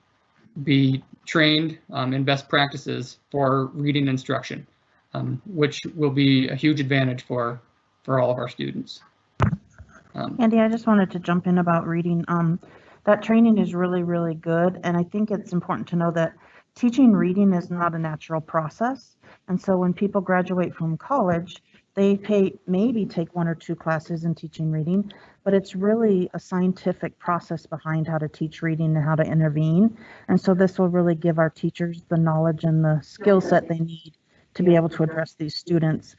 trained in best practices for reading instruction, which will be a huge advantage for all of our students. Andy, I just wanted to jump in about reading. That training is really, really good. And I think it's important to know that teaching reading is not a natural process. And so when people graduate from college, They maybe take 1 or 2 classes in teaching reading, but it's really a scientific process behind how to teach reading and how to intervene. And so this will really give our teachers the knowledge and the skill set they need to be able to address these students.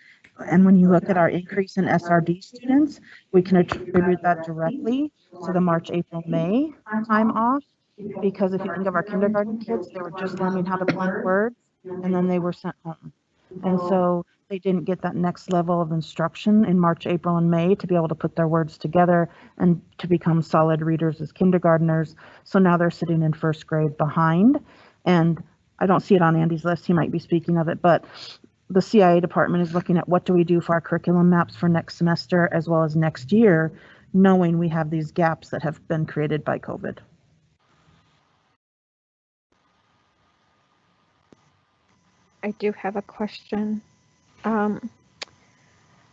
And when you look at our increase in SRD students, we can attribute that directly to the March, April, May time off. Because if you think of our kindergarten kids, they were just learning how to blend words and then they were sent home. And so they didn't get that next level of instruction in March, April, and May to be able to put their words together and to become solid readers as kindergartners. So now they're sitting in first grade behind. And I don't see it on Andy's list. He might be speaking of it, but the CIA department is looking at what do we do for our curriculum maps for next semester as well as next year, knowing we have these gaps that have been created by COVID. I do have a question. I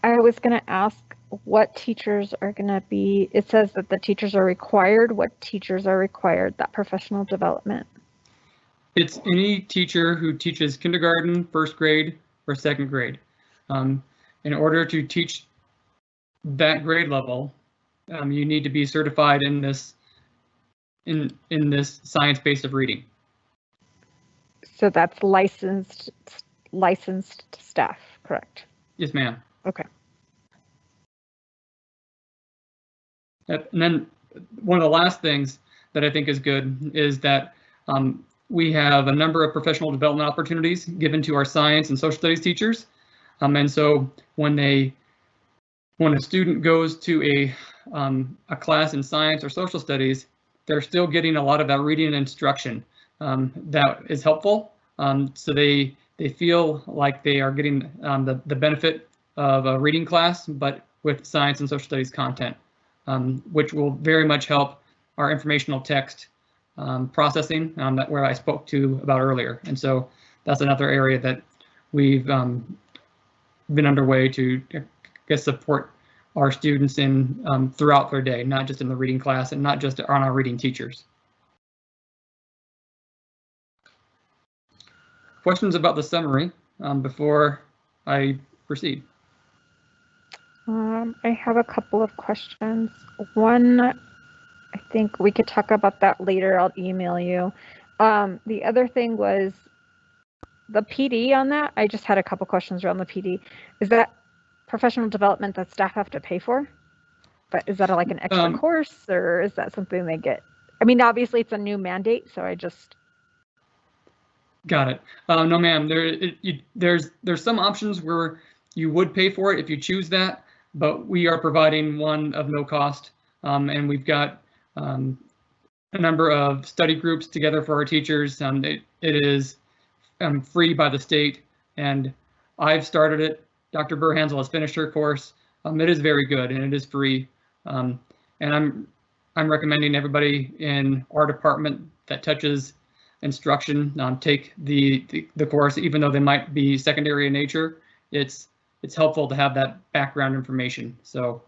was going to ask what teachers are going to be, it says that the teachers are required. What teachers are required, that professional development? It's any teacher who teaches kindergarten, first grade, or second grade. In order to teach that grade level, you need to be certified in this science base of reading. So that's licensed staff, correct? Yes, ma'am. Okay. And then one of the last things that I think is good is that we have a number of professional development opportunities given to our science and social studies teachers. And so when a student goes to a class in science or social studies, they're still getting a lot of that reading and instruction that is helpful. So they feel like they are getting the benefit of a reading class, but with science and social studies content, which will very much help our informational text processing that where I spoke to about earlier. And so that's another area that we've been underway to support our students in throughout their day, not just in the reading class and not just on our reading teachers. Questions about the summary before I proceed? I have a couple of questions. One, I think we could talk about that later. I'll email you. The other thing was the PD on that. I just had a couple questions around the PD. Is that professional development that staff have to pay for? But is that like an extra course, or is that something they get? I mean, obviously it's a new mandate, so I just. Got it. No, ma'am. There's some options where you would pay for it if you choose that, but we are providing one of no cost, and we've got a number of study groups together for our teachers. It is free by the state, and I've started it. Dr. Burhansel has finished her course. It is very good, and it is free. And I'm recommending everybody in our department that touches instruction take the course, even though they might be secondary in nature. It's helpful to have that background information. So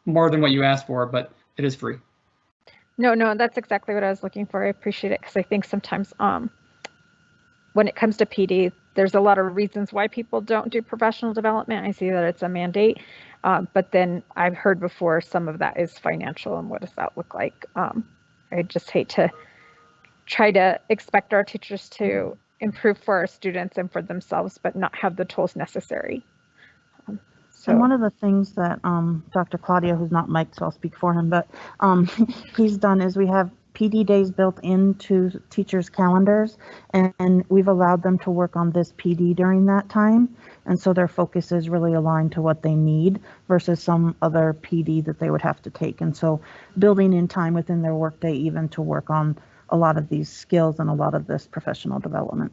more than what you asked for, but it is free. No, that's exactly what I was looking for. I appreciate it, because I think sometimes when it comes to PD, there's a lot of reasons why people don't do professional development. I see that it's a mandate, but then I've heard before some of that is financial, and what does that look like? I just hate to try to expect our teachers to improve for our students and for themselves, but not have the tools necessary. And one of the things that Dr. Claudio, who's not mic'd, so I'll speak for him, but he's done is we have PD days built into teachers' calendars, and we've allowed them to work on this PD during that time. And so their focus is really aligned to what they need versus some other PD that they would have to take. And so building in time within their workday even to work on a lot of these skills and a lot of this professional development.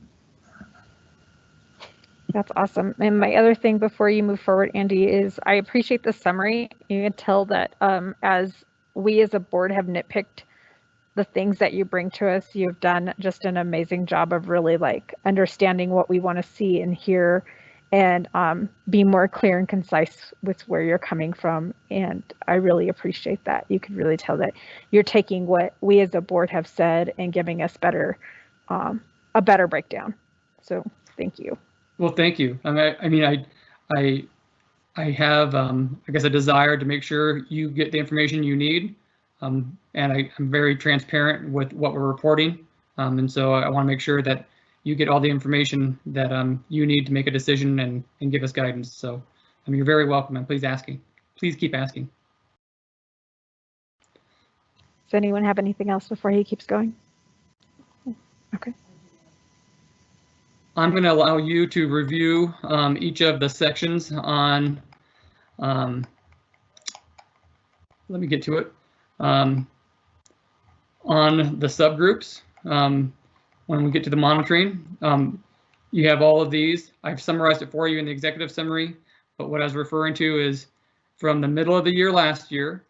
That's awesome. And my other thing before you move forward, Andy, is I appreciate the summary. You can tell that as we as a board have nitpicked the things that you bring to us, you've done just an amazing job of really like understanding what we want to see and hear, and be more clear and concise with where you're coming from. And I really appreciate that. You could really tell that you're taking what we as a board have said and giving us a better breakdown. So thank you. Well, thank you. I I have, I guess, a desire to make sure you get the information you need. And I'm very transparent with what we're reporting. And so I want to make sure that you get all the information that you need to make a decision and give us guidance. So you're very welcome, and please keep asking. Does anyone have anything else before he keeps going? Okay. I'm going to allow you to review each of the sections on, let me get to it, on the subgroups. When we get to the monitoring, you have all of these. I've summarized it for you in the executive summary, but what I was referring to is from the middle of the year last year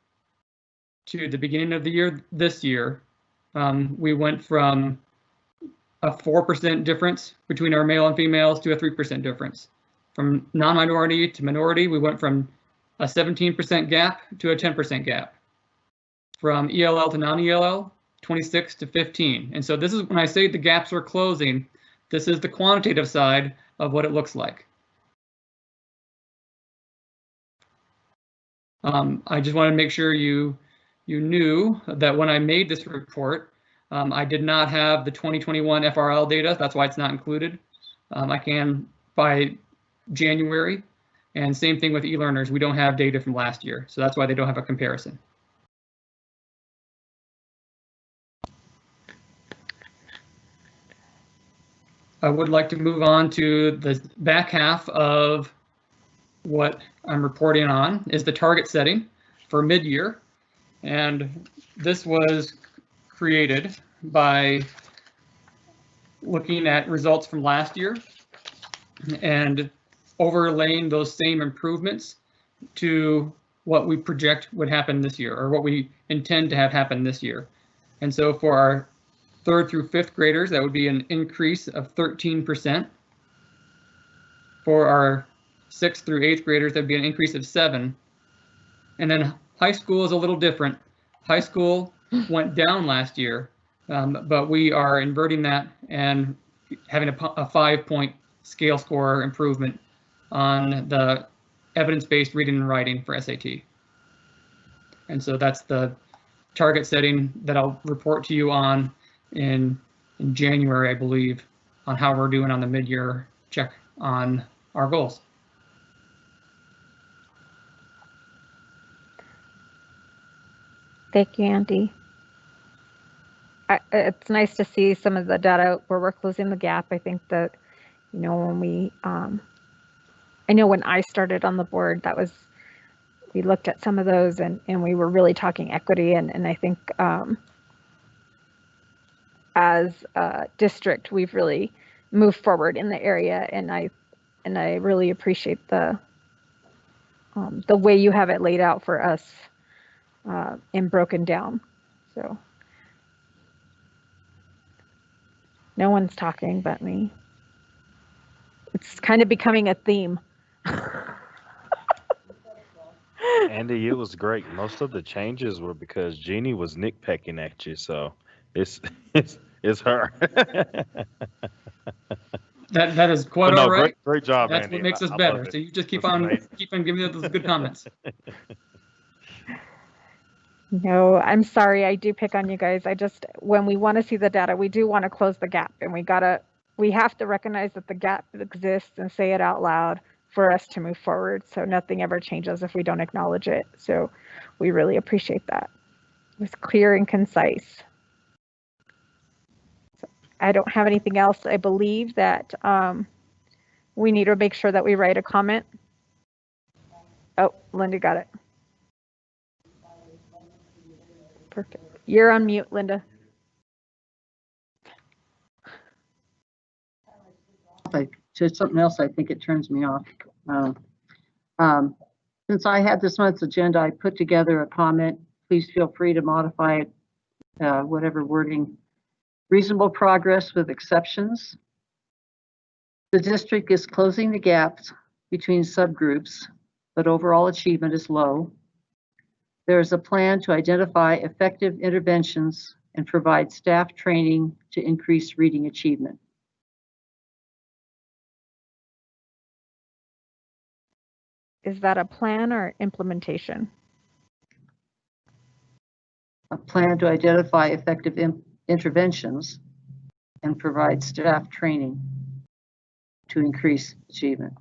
to the beginning of the year this year, we went from a 4% difference between our male and females to a 3% difference. From non-minority to minority, we went from a 17% gap to a 10% gap. From ELL to non-ELL, 26 to 15. And so this is when I say the gaps are closing, this is the quantitative side of what it looks like. I just wanted to make sure you knew that when I made this report, I did not have the 2021 FRL data. That's why it's not included. I can by January, and same thing with e-learners. We don't have data from last year, so that's why they don't have a comparison. I would like to move on to the back half of what I'm reporting on is the target setting for mid-year. And this was created by looking at results from last year and overlaying those same improvements to what we project would happen this year, or what we intend to have happen this year. And so for our 3rd through 5th graders, that would be an increase of 13%. For our 6th through 8th graders, that'd be an increase of 7%. And then high school is a little different. High school went down last year, but we are inverting that and having a 5-point scale score improvement on the evidence-based reading and writing for SAT. And so that's the target setting that I'll report to you on in January, I believe, on how we're doing on the mid-year check on our goals. Thank you, Andy. It's nice to see some of the data where we're closing the gap. I think that, when we, I know when I started on the board, we looked at some of those and we were really talking equity. And I think as a district, we've really moved forward in the area. And I really appreciate the way you have it laid out for us and broken down. So no one's talking but me. It's kind of becoming a theme. Andy, it was great. Most of the changes were because Jeannie was nitpicking at you, so it's her. That is quite no, all right. Great job, That's Andy. what makes us I better. So you just keep on giving me those good comments. No, I'm sorry. I do pick on you guys. When we want to see the data, we do want to close the gap, and we have to recognize that the gap exists and say it out loud for us to move forward. So nothing ever changes if we don't acknowledge it. So we really appreciate that. It was clear and concise. So I don't have anything else. I believe that we need to make sure that we write a comment. Oh, Linda got it. Perfect. You're on mute, Linda. To something else, I think it turns me off. Since I had this month's agenda, I put together a comment. Please feel free to modify it, whatever wording. Reasonable progress with exceptions. The district is closing the gaps between subgroups, but overall achievement is low. There is a plan to identify effective interventions and provide staff training to increase reading achievement. Is that a plan or implementation? A plan to identify effective interventions and provide staff training to increase achievement.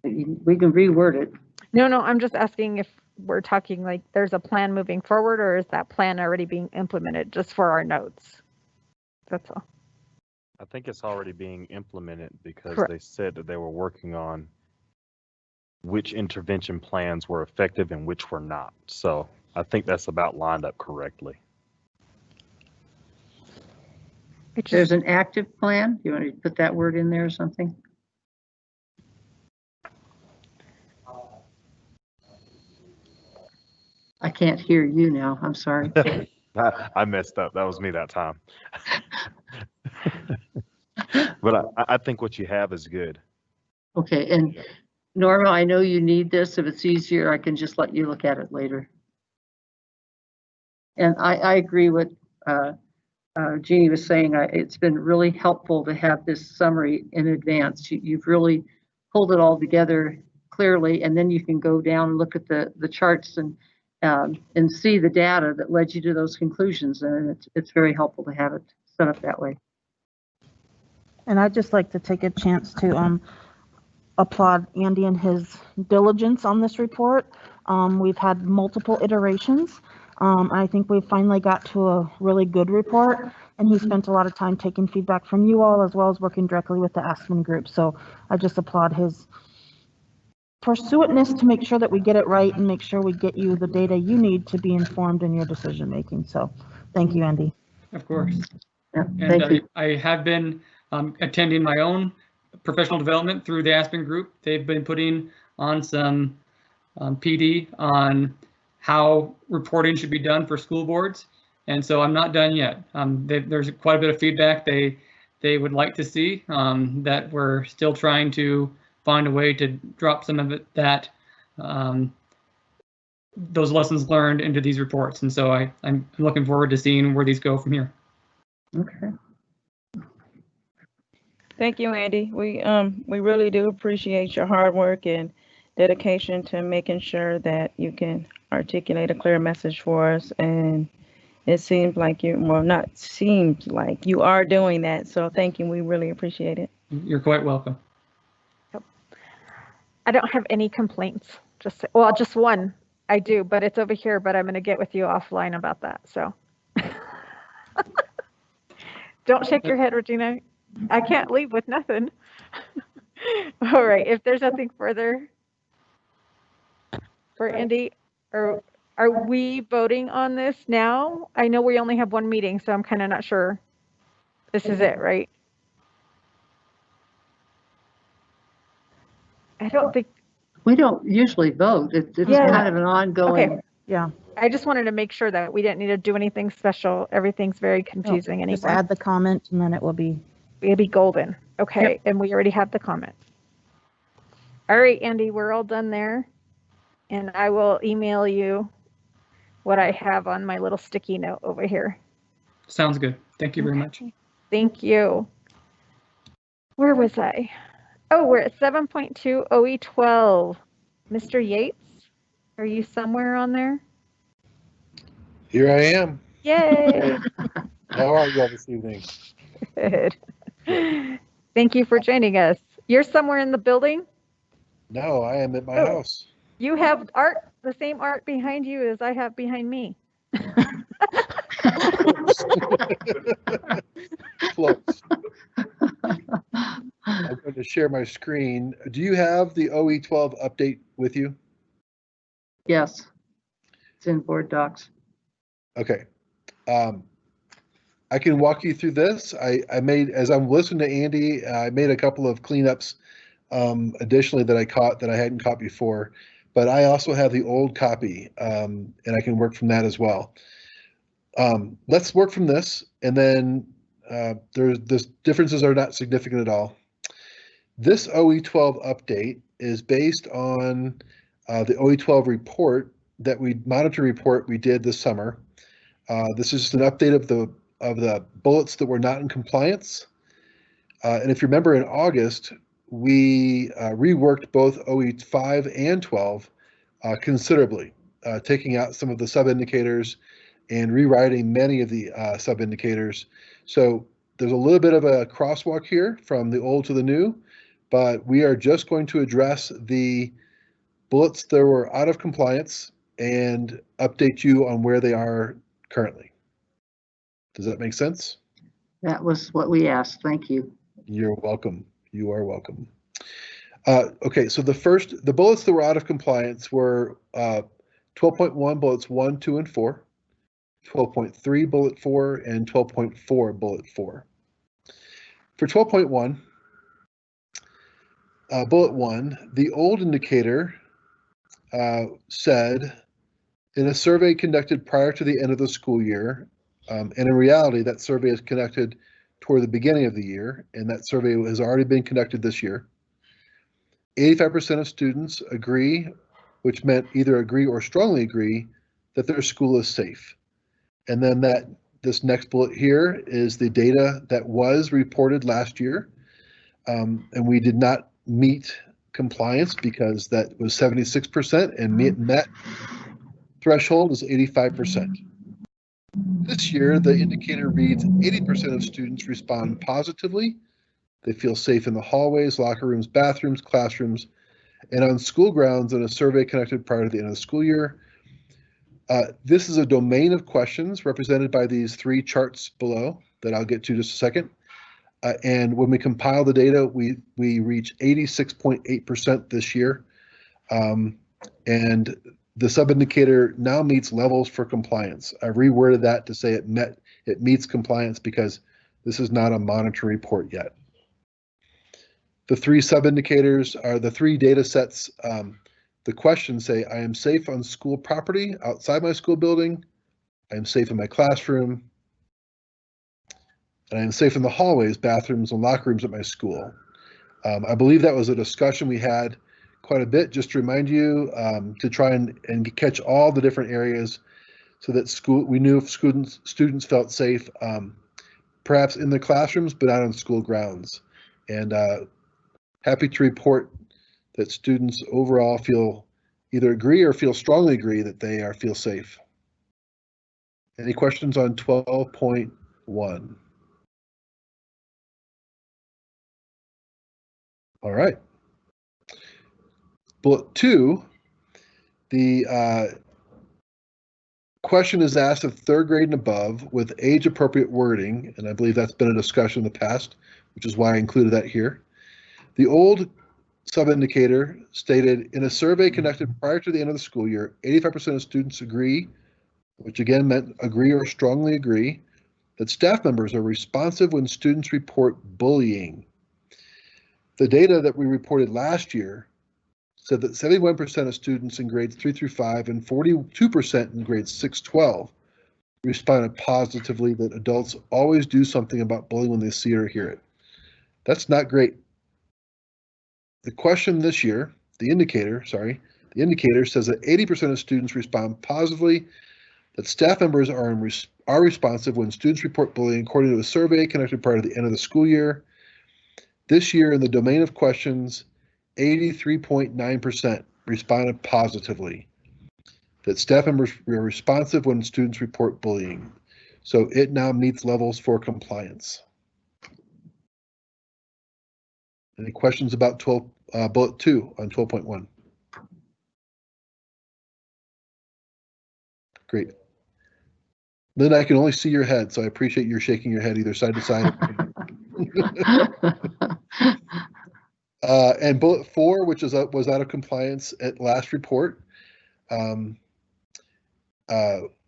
We can reword it. No, I'm just asking if we're talking like there's a plan moving forward, or is that plan already being implemented just for our notes? That's all. I think it's already being implemented because Correct. they said that they were working on which intervention plans were effective and which were not. So I think that's about lined up correctly. There's an active plan. You want to put that word in there or something? I can't hear you now. I'm sorry. I messed up. That was me that time. But I think what you have is good. Okay, and Norma, I know you need this. If it's easier, I can just let you look at it later. And I agree with Jeannie was saying. It's been really helpful to have this summary in advance. You've really pulled it all together clearly, and then you can go down and look at the charts and see the data that led you to those conclusions. And it's very helpful to have it set up that way. And I'd just like to take a chance to applaud Andy and his diligence on this report. We've had multiple iterations. I think we finally got to a really good report, and he spent a lot of time taking feedback from you all as well as working directly with the Aspen group. So I just applaud his pursuitiveness to make sure that we get it right and make sure we get you the data you need to be informed in your decision making. So thank you, Andy. Of course. Yeah, And thank you. I have been attending my own professional development through the Aspen group. They've been putting on some PD on how reporting should be done for school boards. And so I'm not done yet. There's quite a bit of feedback they would like to see, that we're still trying to find a way to drop some of it, that those lessons learned into these reports. And so I'm looking forward to seeing where these go from here. Okay. Thank you, Andy. We really do appreciate your hard work and dedication to making sure that you can articulate a clear message for us. And it seems like you are doing that. So thank you. We really appreciate it. You're quite welcome. I don't have any complaints. Just one. I do, but it's over here. But I'm going to get with you offline about that. So don't shake your head, Regina. I can't leave with nothing. All right. If there's nothing further for Andy, or are we voting on this now? I know we only have one meeting, so I'm kind of not sure. This is it, right? I don't think. We don't usually vote. It's kind of an ongoing. Okay. Yeah. I just wanted to make sure that we didn't need to do anything special. Everything's very confusing anymore. Just add the comment and then it will be. It'll be golden. Okay. Yep. And we already have the comment. All right, Andy, we're all done there. And I will email you what I have on my little sticky note over here. Sounds good. Thank you very much. Thank you. Where was I? Oh, we're at 7.2 OE12. Mr. Yates, are you somewhere on there? Here I am. Yay. How are you all this evening? Good. Thank you for joining us. You're somewhere in the building? No, I am at my house. You have art, the same art behind you as I have behind me. Close. I'm going to share my screen. Do you have the OE12 update with you? Yes. It's in board docs. Okay. I can walk you through this. I made, as I'm listening to Andy, I made a couple of cleanups additionally that I caught that I hadn't caught before, but I also have the old copy and I can work from that as well. Let's work from this, and then the differences are not significant at all. This OE12 update is based on the OE12 report that monitor report we did this summer. This is just an update of the bullets that were not in compliance. And if you remember in August, we reworked both OE 5 and 12 considerably, taking out some of the sub-indicators and rewriting many of the sub-indicators. So there's a little bit of a crosswalk here from the old to the new, but we are just going to address the bullets that were out of compliance and update you on where they are currently. Does that make sense? That was what we asked. Thank you. You're welcome. You are welcome. Okay, so the bullets that were out of compliance were 12.1 bullets 1, 2, and 4, 12.3 bullet 4, and 12.4 bullet 4. For 12.1, bullet 1, the old indicator said, in a survey conducted prior to the end of the school year, and in reality, that survey is conducted toward the beginning of the year, and that survey has already been conducted this year. 85% of students agree, which meant either agree or strongly agree, that their school is safe. And then this next bullet here is the data that was reported last year, and we did not meet compliance because that was 76%, and met threshold is 85%. This year, the indicator reads 80% of students respond positively. They feel safe in the hallways, locker rooms, bathrooms, classrooms, and on school grounds in a survey conducted prior to the end of the school year. This is a domain of questions represented by these three charts below that I'll get to just a second. And when we compile the data, we reach 86.8% this year. And the sub-indicator now meets levels for compliance. I reworded that to say it meets compliance because this is not a monitor report yet. The three sub-indicators are the three data sets. The questions say, I am safe on school property, outside my school building. I am safe in my classroom. And I am safe in the hallways, bathrooms, and locker rooms at my school. I believe that was a discussion we had quite a bit, just to remind you, to try and catch all the different areas so that we knew if students felt safe, perhaps in the classrooms, but not on school grounds. And happy to report that students overall either agree or strongly agree that they feel safe. Any questions on 12.1? All right. Bullet 2, the question is asked of third grade and above with age-appropriate wording, and I believe that's been a discussion in the past, which is why I included that here. The old sub-indicator stated, in a survey conducted prior to the end of the school year, 85% of students agree, which again meant agree or strongly agree, that staff members are responsive when students report bullying. The data that we reported last year said that 71% of students in grades 3 through 5 and 42% in grades 6-12 responded positively that adults always do something about bullying when they see it or hear it. That's not great. The question this year, the indicator says that 80% of students respond positively, that staff members are responsive when students report bullying according to a survey conducted prior to the end of the school year. This year, in the domain of questions, 83.9% responded positively, that staff members are responsive when students report bullying. So it now meets levels for compliance. Any questions about bullet 2 on 12.1? Great. Lynn, I can only see your head, so I appreciate your shaking your head either side to side. And bullet 4, which was out of compliance at last report,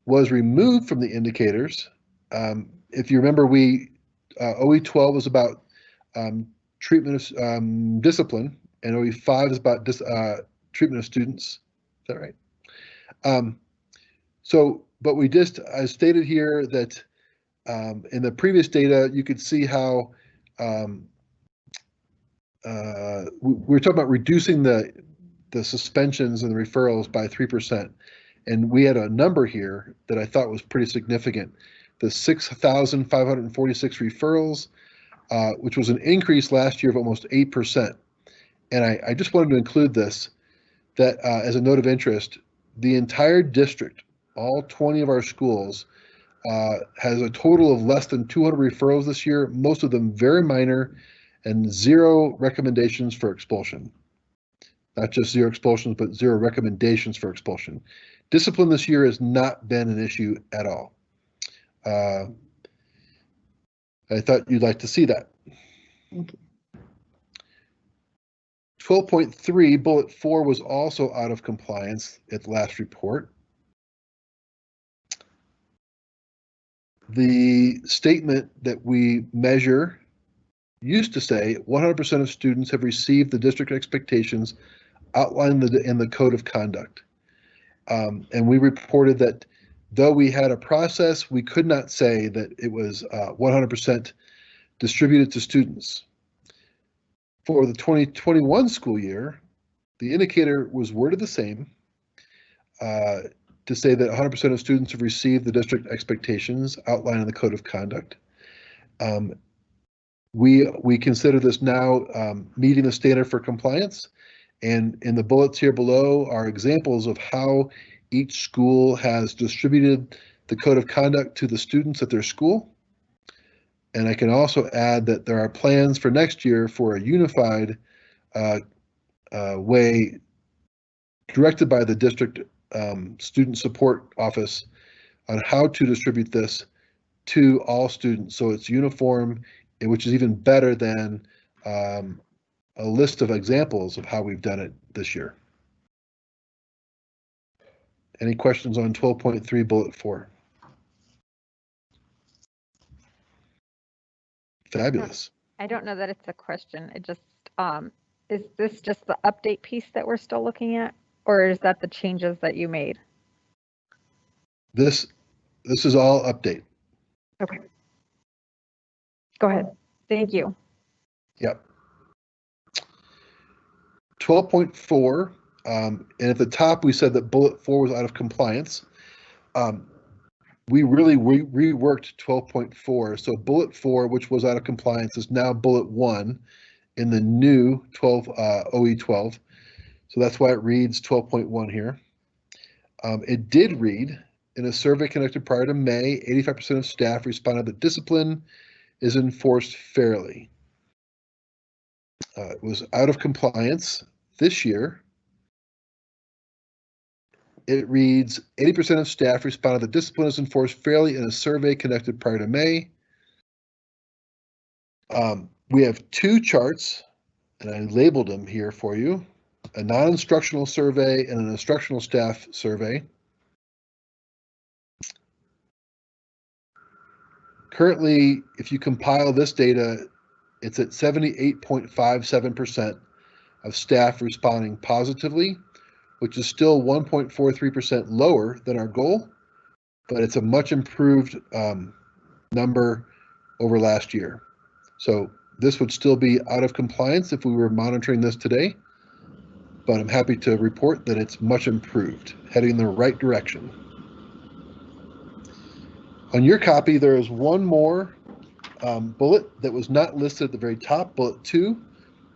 was removed from the indicators. If you remember, OE 12 was about treatment of discipline, and OE 5 is about treatment of students. Is that right? But I stated here that in the previous data, you could see how we're talking about reducing the suspensions and the referrals by 3%. And we had a number here that I thought was pretty significant. The 6,546 referrals, which was an increase last year of almost 8%. and I just wanted to include this, that as a note of interest, the entire district, all 20 of our schools, has a total of less than 200 referrals this year, most of them very minor, and 0 recommendations for expulsion. Not just 0 expulsions, but 0 recommendations for expulsion. Discipline this year has not been an issue at all. I thought you'd like to see that. Thank you. 12.3, bullet 4 was also out of compliance at the last report. The statement that we measure used to say 100% of students have received the district expectations outlined in the code of conduct. And we reported that though we had a process, we could not say that it was 100% distributed to students. For the 2021 school year, the indicator was worded the same to say that 100% of students have received the district expectations outlined in the code of conduct. We consider this now meeting the standard for compliance, and in the bullets here below are examples of how each school has distributed the code of conduct to the students at their school. And I can also add that there are plans for next year for a unified way directed by the district student support office on how to distribute this to all students. So it's uniform, which is even better than a list of examples of how we've done it this year. Any questions on 12.3 bullet 4? Fabulous. I don't know that it's a question. It just, is this just the update piece that we're still looking at? Or is that the changes that you made? This is all update. Okay. Go ahead. Thank you. Yep. 12.4, and at the top we said that bullet 4 was out of compliance. We really reworked 12.4. So bullet 4, which was out of compliance, is now bullet 1 in the new OE 12. So that's why it reads 12.1 here. It did read, in a survey conducted prior to May, 85% of staff responded that discipline is enforced fairly. It was out of compliance this year. It reads, 80% of staff responded that discipline is enforced fairly in a survey conducted prior to May. We have 2 charts, and I labeled them here for you, a non-instructional survey and an instructional staff survey. Currently, if you compile this data, it's at 78.57% of staff responding positively, which is still 1.43% lower than our goal, but it's a much improved number over last year. So this would still be out of compliance if we were monitoring this today, but I'm happy to report that it's much improved, heading in the right direction. On your copy, there is one more bullet that was not listed at the very top, bullet 2,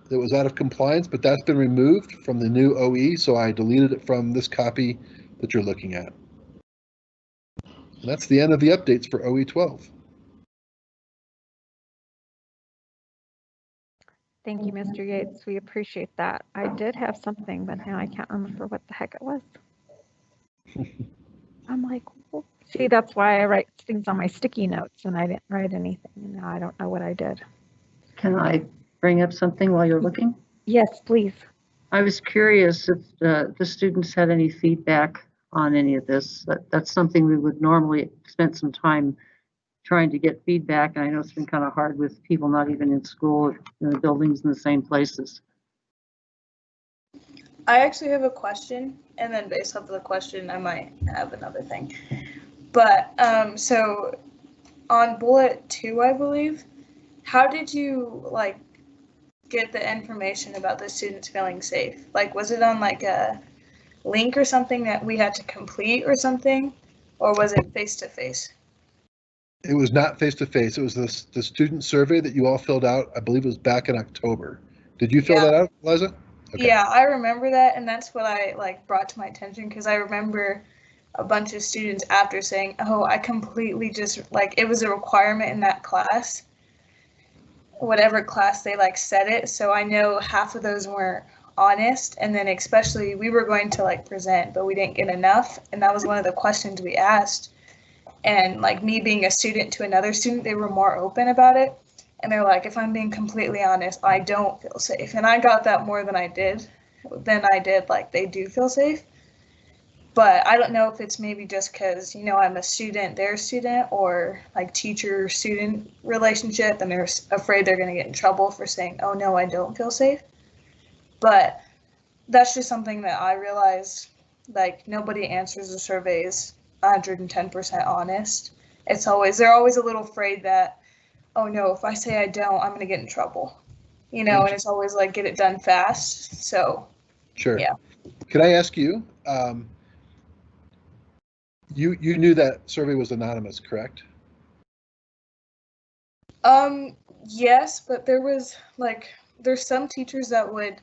that was out of compliance, but that's been removed from the new OE, so I deleted it from this copy that you're looking at. And that's the end of the updates for OE 12. Thank you, Mr. Yates. We appreciate that. I did have something, but now I can't remember what the heck it was. I'm like, well, see, that's why I write things on my sticky notes and I didn't write anything. And now I don't know what I did. Can I bring up something while you're looking? Yes, please. I was curious if the students had any feedback on any of this. That's something we would normally spend some time trying to get feedback. And I know it's been kind of hard with people not even in school, in the buildings in the same places. I actually have a question, and then based off of the question, I might have another thing. But so on bullet 2, I believe, how did you get the information about the students feeling safe? Like, was it on like a link or something that we had to complete or something, or was it face-to-face? It was not face-to-face. It was the student survey that you all filled out. I believe it was back in October. Did you fill that out, Liza? Okay. Yeah, I remember that, and that's what I like brought to my attention because I remember a bunch of students after saying, "Oh, I completely just like it was a requirement in that class, whatever class they like said it." So I know half of those weren't honest, and then especially we were going to like present, but we didn't get enough, and that was one of the questions we asked. And like me being a student to another student, they were more open about it. And they're like, if I'm being completely honest, I don't feel safe. And I got that more than I did. Like, they do feel safe. But I don't know if it's maybe just because, you know, I'm a student, they're a student, or like teacher-student relationship, and they're afraid they're going to get in trouble for saying, oh, no, I don't feel safe. But that's just something that I realized, like, nobody answers the surveys 110% honest. They're always a little afraid that, oh no, if I say I don't, I'm going to get in trouble. You know, and it's always like, get it done fast. So, Sure. yeah. Can I ask you, you knew that survey was anonymous, correct? Yes, but there's some teachers that would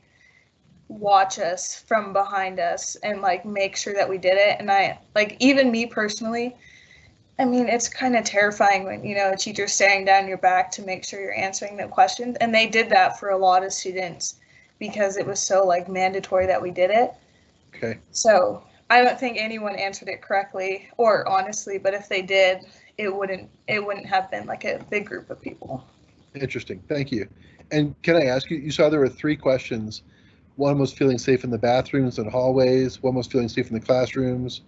watch us from behind us and like make sure that we did it. And I, like, even me personally, I mean, it's kind of terrifying when, you know, a teacher's staring down your back to make sure you're answering the questions. And they did that for a lot of students because it was so like mandatory that we did it. Okay. So I don't think anyone answered it correctly or honestly, but if they did, it wouldn't have been like a big group of people. Interesting. Thank you. And can I ask you, you saw there were 3 questions. One was feeling safe in the bathrooms and hallways. One was feeling safe in the classrooms.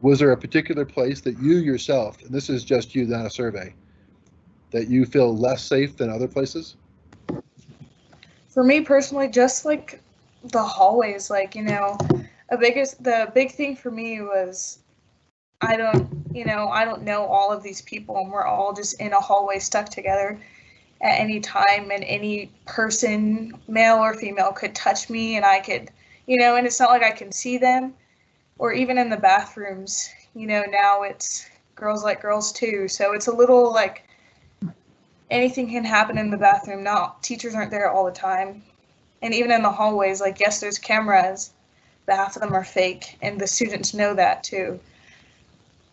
Was there a particular place that you yourself, and this is just you, not a survey, that you feel less safe than other places? For me personally, just like the hallways, like, you know, the big thing for me was I don't know all of these people, and we're all just in a hallway stuck together at any time, and any person, male or female, could touch me, and I could, you know, and it's not like I can see them. Or even in the bathrooms, you know, now it's girls like girls too. So it's a little like anything can happen in the bathroom. Teachers aren't there all the time. And even in the hallways, like, yes, there's cameras, but half of them are fake. And the students know that too.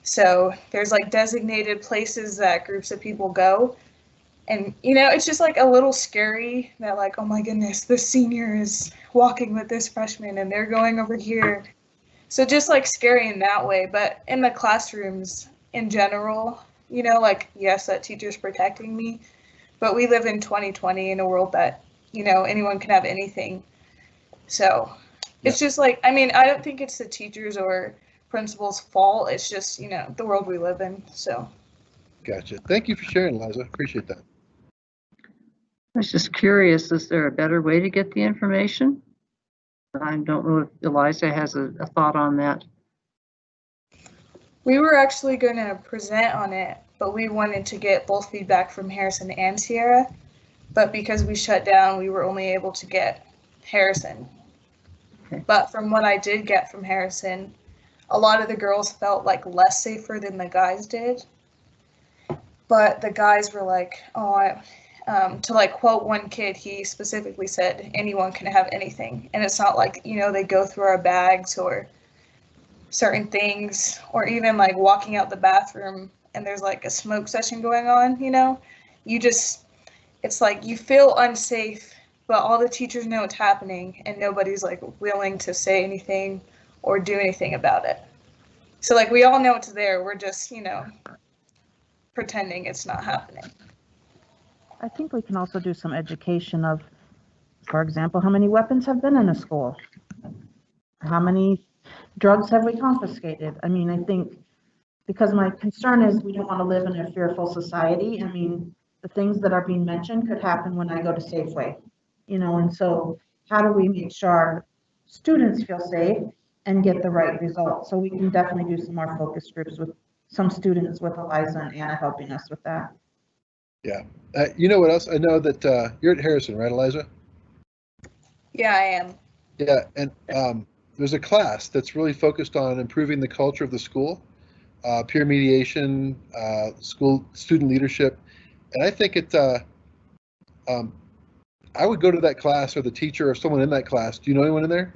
So there's like designated places that groups of people go. And, you know, it's just like a little scary that like, oh my goodness, this senior is walking with this freshman and they're going over here. So just like scary in that way, but in the classrooms in general, you know, like, yes, that teacher's protecting me, but we live in 2020 in a world that, you know, anyone can have anything. So it's just like, I mean, I don't think it's the teachers or principal's fault. It's just, you know, the world we live in. So. Gotcha. Thank you for sharing, Liza. Appreciate that. I was just curious, is there a better way to get the information? I don't know if Eliza has a thought on that. We were actually going to present on it, but we wanted to get both feedback from Harrison and Sierra. But because we shut down, we were only able to get Harrison. Okay. But from what I did get from Harrison, a lot of the girls felt like less safer than the guys did. But the guys were like, oh, to like quote one kid, he specifically said, anyone can have anything. And it's not like, you know, they go through our bags or certain things, or even like walking out the bathroom and there's like a smoke session going on, you know, it's like you feel unsafe, but all the teachers know it's happening and nobody's like willing to say anything or do anything about it. So like we all know it's there. We're just, you know, pretending it's not happening. I think we can also do some education of, for example, how many weapons have been in a school? How many drugs have we confiscated? I mean, I think because my concern is we don't want to live in a fearful society. I mean, the things that are being mentioned could happen when I go to Safeway, you know, and so how do we make sure our students feel safe and get the right results? So we can definitely do some more focus groups with some students, with Eliza and Anna helping us with that. Yeah. You know what else? I know that you're at Harrison, right, Eliza? Yeah, I am. Yeah, and there's a class that's really focused on improving the culture of the school, peer mediation, student leadership, and I think it I would go to that class, or the teacher or someone in that class. Do you know anyone in there?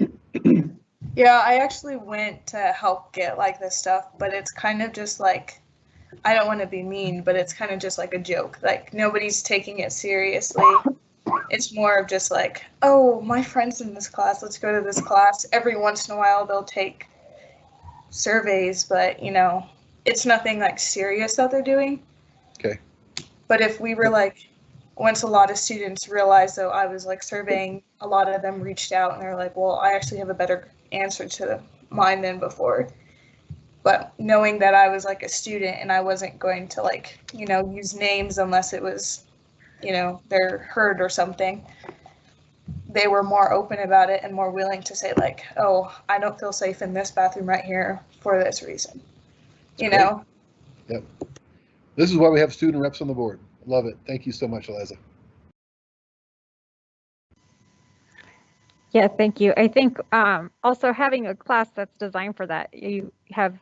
Yeah, I actually went to help get like this stuff, but it's kind of just like, I don't want to be mean, but it's kind of just like a joke. Like nobody's taking it seriously. It's more of just like, oh, my friend's in this class, let's go to this class. Every once in a while they'll take surveys, but you know, it's nothing like serious that they're doing. Okay. But if we were like, once a lot of students realized that I was like surveying, a lot of them reached out and they're like, well, I actually have a better answer to mine than before. But knowing that I was like a student and I wasn't going to like, you know, use names unless it was, you know, they're heard or something, they were more open about it and more willing to say like, oh, I don't feel safe in this bathroom right here for this reason, you know? Yep. This is why we have student reps on the board. Love it. Thank you so much, Eliza. Yeah, thank you. I think also having a class that's designed for that, you have,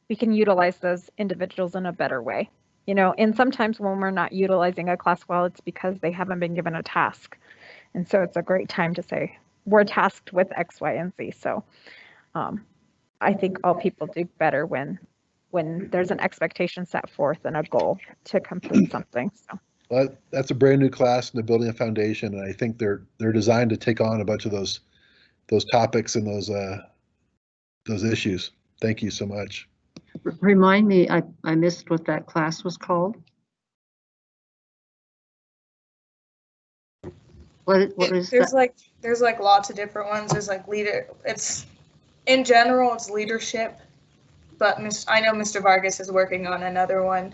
we can utilize those individuals in a better way. You know, and sometimes when we're not utilizing a class well, it's because they haven't been given a task. And so it's a great time to say, we're tasked with X, Y, and Z. So I think all people do better when there's an expectation set forth and a goal to complete something. So. Well, that's a brand new class, and they're building a foundation, and I think they're designed to take on a bunch of those topics and those issues. Thank you so much. Remind me, I missed what that class was called. What is that? There's like lots of different ones. There's like it's in general it's leadership, but I know Mr. Vargas is working on another one,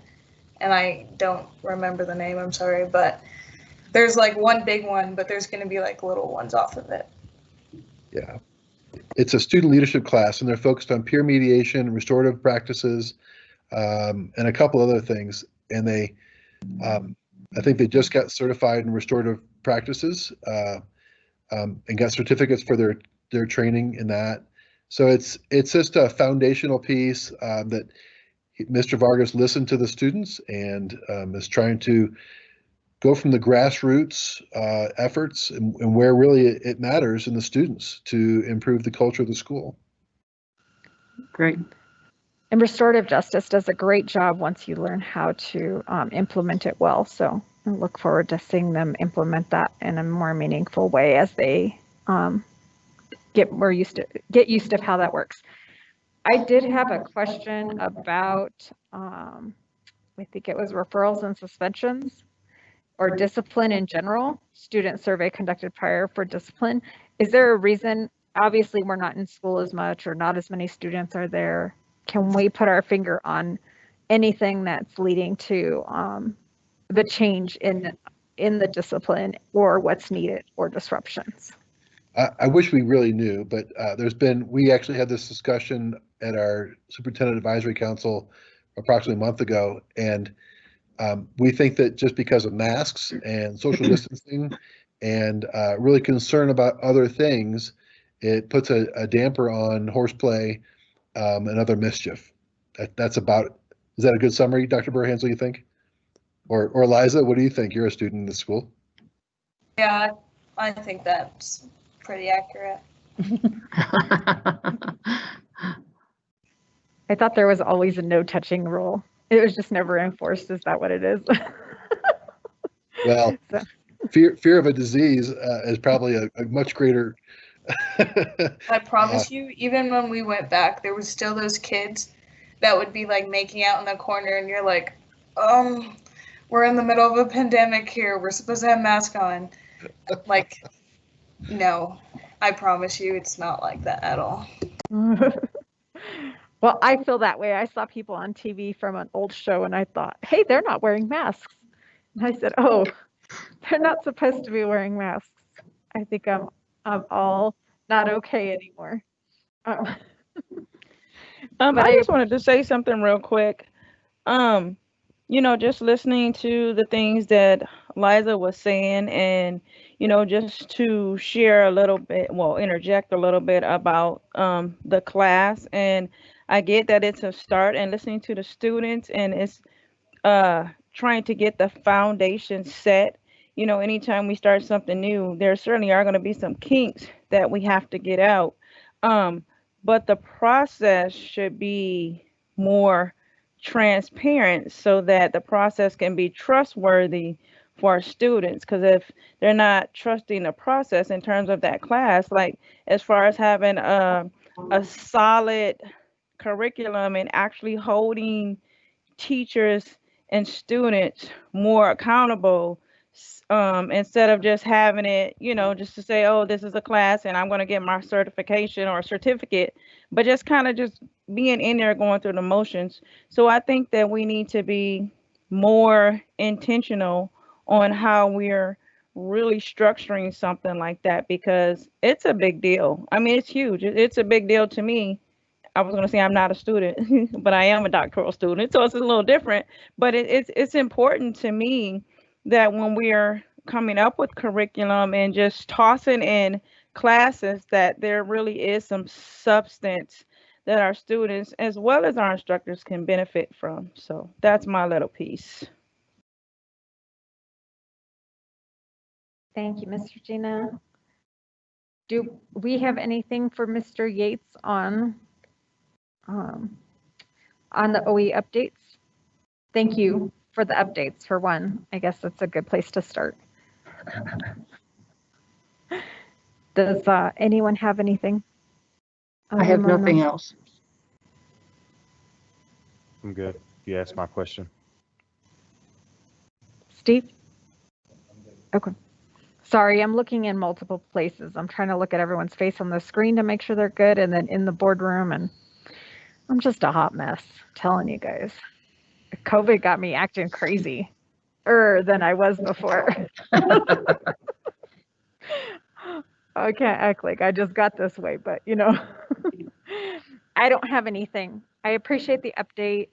and I don't remember the name, I'm sorry, but there's like one big one, but there's going to be like little ones off of it. Yeah. It's a student leadership class, and they're focused on peer mediation, restorative practices, and a couple other things. And they, I think they just got certified in restorative practices and got certificates for their training in that. So it's just a foundational piece that Mr. Vargas listened to the students and is trying to go from the grassroots efforts and where really it matters in the students to improve the culture of the school. Great. And restorative justice does a great job once you learn how to implement it well. So I look forward to seeing them implement that in a more meaningful way as they get used to how that works. I did have a question about, I think it was referrals and suspensions or discipline in general, student survey conducted prior for discipline. Is there a reason? Obviously, we're not in school as much or not as many students are there. Can we put our finger on anything that's leading to the change in the discipline or what's needed or disruptions? I wish we really knew, but we actually had this discussion at our Superintendent Advisory Council approximately a month ago, and we think that just because of masks and social distancing and really concern about other things, it puts a damper on horseplay and other mischief. That's about it. Is that a good summary, Dr. Burhansel, you think? Or Eliza, what do you think? You're a student in the school. Yeah, I think that's pretty accurate. I thought there was always a no touching rule. It was just never enforced. Is that what it is? Well, so. Fear of a disease is probably a much greater. I promise you, even when we went back, there was still those kids that would be like making out in the corner, and you're like, we're in the middle of a pandemic here. We're supposed to have masks on. Like, no, I promise you, it's not like that at all. Well, I feel that way. I saw people on TV from an old show and I thought, hey, they're not wearing masks. And I said, oh, they're not supposed to be wearing masks. I think I'm all not okay anymore. I just wanted to say something real quick. You know, just listening to the things that Liza was saying and, you know, just to share a little bit, interject a little bit about the class. And I get that it's a start and listening to the students and it's trying to get the foundation set. you know, anytime we start something new, there certainly are going to be some kinks that we have to get out. But the process should be more transparent so that the process can be trustworthy for our students. Because if they're not trusting the process in terms of that class, like as far as having a solid curriculum and actually holding teachers and students more accountable, instead of just having it, you know, just to say, oh, this is a class and I'm going to get my certification or certificate, but just kind of just being in there going through the motions. So I think that we need to be more intentional on how we're really structuring something like that, because it's a big deal. I mean, it's huge. It's a big deal to me. I was going to say I'm not a student, but I am a doctoral student, so it's a little different. But it's important to me that when we are coming up with curriculum and just tossing in classes, that there really is some substance that our students as well as our instructors can benefit from. So that's my little piece. Thank you, Ms. Regina. Do we have anything for Mr. Yates on the OE updates? Thank you for the updates, for one. I guess that's a good place to start. Does anyone have anything? I have nothing else. I'm good. You asked my question. Steve? Okay. Sorry, I'm looking in multiple places. I'm trying to look at everyone's face on the screen to make sure they're good, and then in the boardroom, and I'm just a hot mess, telling you guys. COVID got me acting crazy than I was before. I can't act like I just got this way, but you know, I don't have anything. I appreciate the update.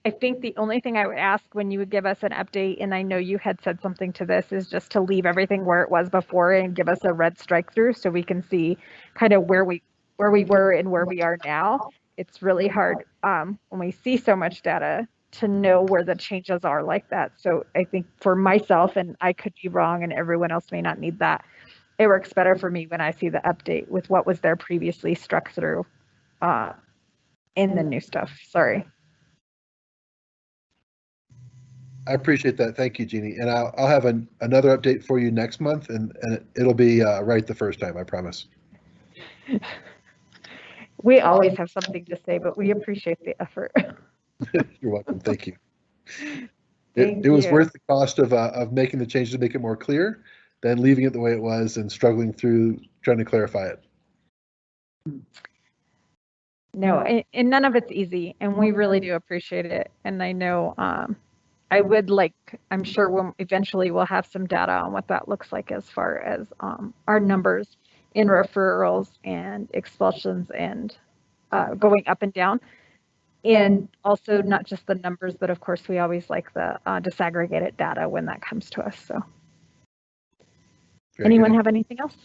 I think the only thing I would ask when you would give us an update, and I know you had said something to this, is just to leave everything where it was before and give us a red strike through so we can see kind of where we were and where we are now. It's really hard when we see so much data to know where the changes are like that. So I think for myself, and I could be wrong and everyone else may not need that, it works better for me when I see the update with what was there previously struck through in the new stuff. Sorry. I appreciate that. Thank you, Jeannie. And I'll have another update for you next month, and it'll be right the first time, I promise. We always have something to say, but we appreciate the effort. You're welcome. Thank you. It was worth the cost of making the changes to make it more clear than leaving it the way it was and struggling through trying to clarify it. No, and none of it's easy, and we really do appreciate it. And I know I would like, I'm sure eventually we'll have some data on what that looks like as far as our numbers in referrals and expulsions and going up and down. And also not just the numbers, but of course we always like the disaggregated data when that comes to us. So anyone have anything else?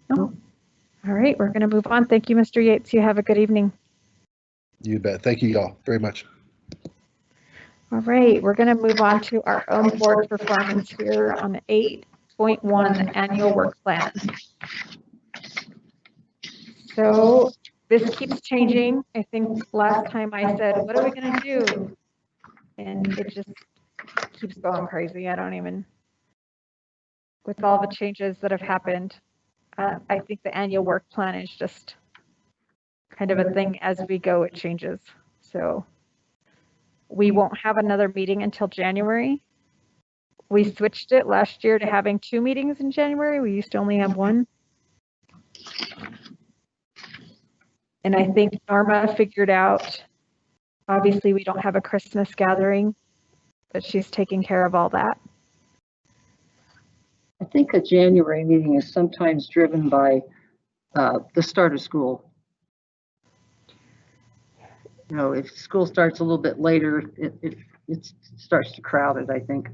No. All right, we're going to move on. Thank you, Mr. Yates. You have a good evening. You bet. Thank you all very much. All right, we're going to move on to our own board performance here on 8.1 annual work plan. So this keeps changing. I think last time I said, what are we going to do? And it just keeps going crazy. I don't even, with all the changes that have happened, I think the annual work plan is just kind of a thing as we go, it changes. So we won't have another meeting until January. We switched it last year to having 2 meetings in January. We used to only have 1. And I think Norma figured out, obviously we don't have a Christmas gathering, but she's taking care of all that. I think a January meeting is sometimes driven by the start of school. You know, if school starts a little bit later, it starts to crowd it, I think.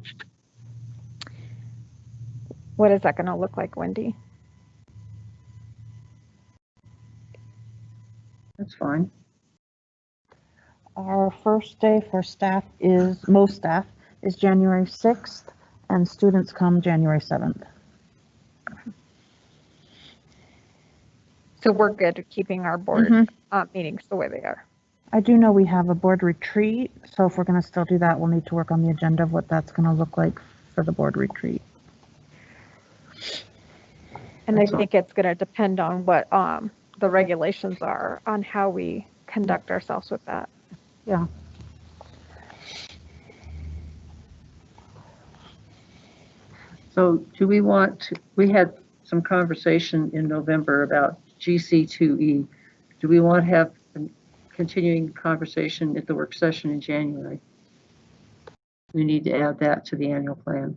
What is that going to look like, Wendy? That's fine. Our first day for staff most staff is January 6th. and students come January 7th. So we're good keeping our board meetings the way they are. I do know we have a board retreat, so if we're going to still do that, we'll need to work on the agenda of what that's going to look like for the board retreat. And I think it's going to depend on what the regulations are on how we conduct ourselves with that. Yeah. So do we want, we had some conversation in November about GC2E. Do we want to have a continuing conversation at the work session in January? We need to add that to the annual plan.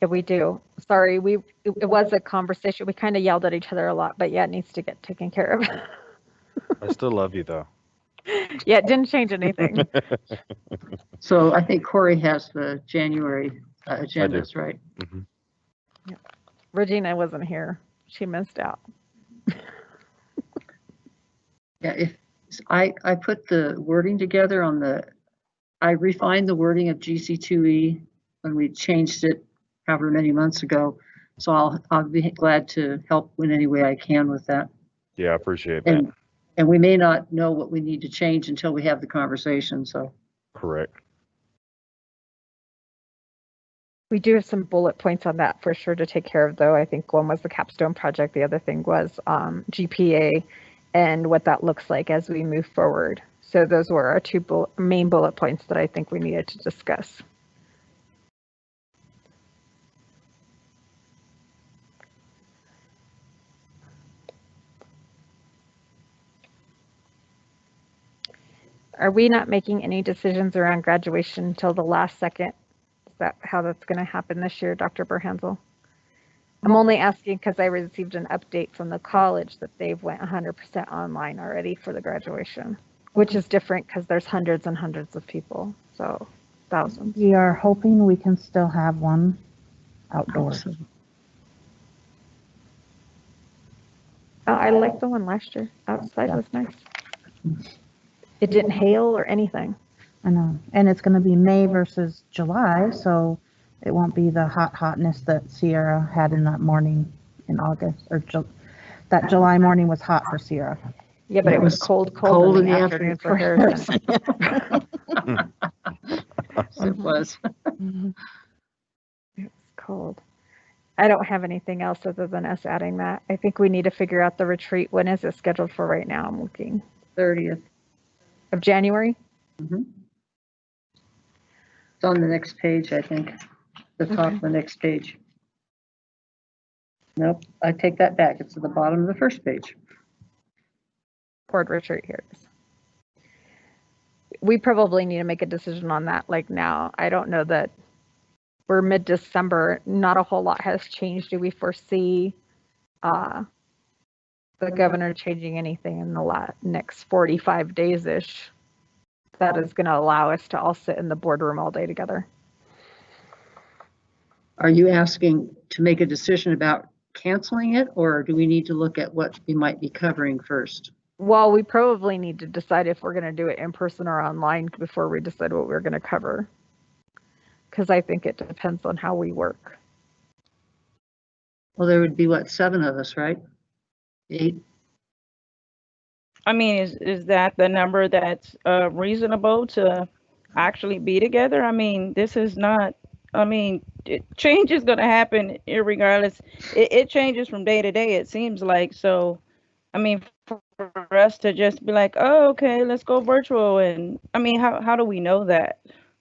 Yeah, we do. Sorry, it was a conversation. We kind of yelled at each other a lot, but yeah, it needs to get taken care of. I still love you though. Yeah, it didn't change anything. So I think Corey has the January agendas, right? Mm-hmm. Yeah. Regina wasn't here. She missed out. Yeah, if I put the wording together on I refined the wording of GC2E when we changed it however many months ago. So I'll be glad to help in any way I can with that. Yeah, I appreciate that. And we may not know what we need to change until we have the conversation, so. Correct. We do have some bullet points on that for sure to take care of, though. I think one was the capstone project. The other thing was GPA and what that looks like as we move forward. So those were our two main bullet points that I think we needed to discuss. Are we not making any decisions around graduation until the last second? Is that how that's going to happen this year, Dr. Berhansel? I'm only asking because I received an update from the college that they've went 100% online already for the graduation, which is different because there's hundreds and hundreds of people, so thousands. We are hoping we can still have one outdoors. Oh, I liked the one last year. Outside was nice. It didn't hail or anything. I know, and it's going to be May versus July, so it won't be the hotness that Sierra had in that morning in August, or that July morning was hot for Sierra. Yeah, but it was cold in the afternoon for Harrison. It was. It was cold. I don't have anything else other than us adding that. I think we need to figure out the retreat. When is it scheduled for right now? I'm looking. 30th. Of January? Mm-hmm. It's on the next page, I think. The top of the next page. Nope, I take that back. It's at the bottom of the first page. Board retreat, here it is. We probably need to make a decision on that like now. I don't know that we're mid-December. Not a whole lot has changed. Do we foresee the governor changing anything in the next 45 days-ish that is going to allow us to all sit in the boardroom all day together? Are you asking to make a decision about canceling it, or do we need to look at what we might be covering first? Well, we probably need to decide if we're going to do it in person or online before we decide what we're going to cover. Because I think it depends on how we work. Well, there would be, what, 7 of us, right? 8? I mean, is that the number that's reasonable to actually be together? I mean, this is not, I mean, change is going to happen irregardless. It changes from day to day, it seems like. So, I mean, for us to just be like, oh, okay, let's go virtual. And I mean, how do we know that?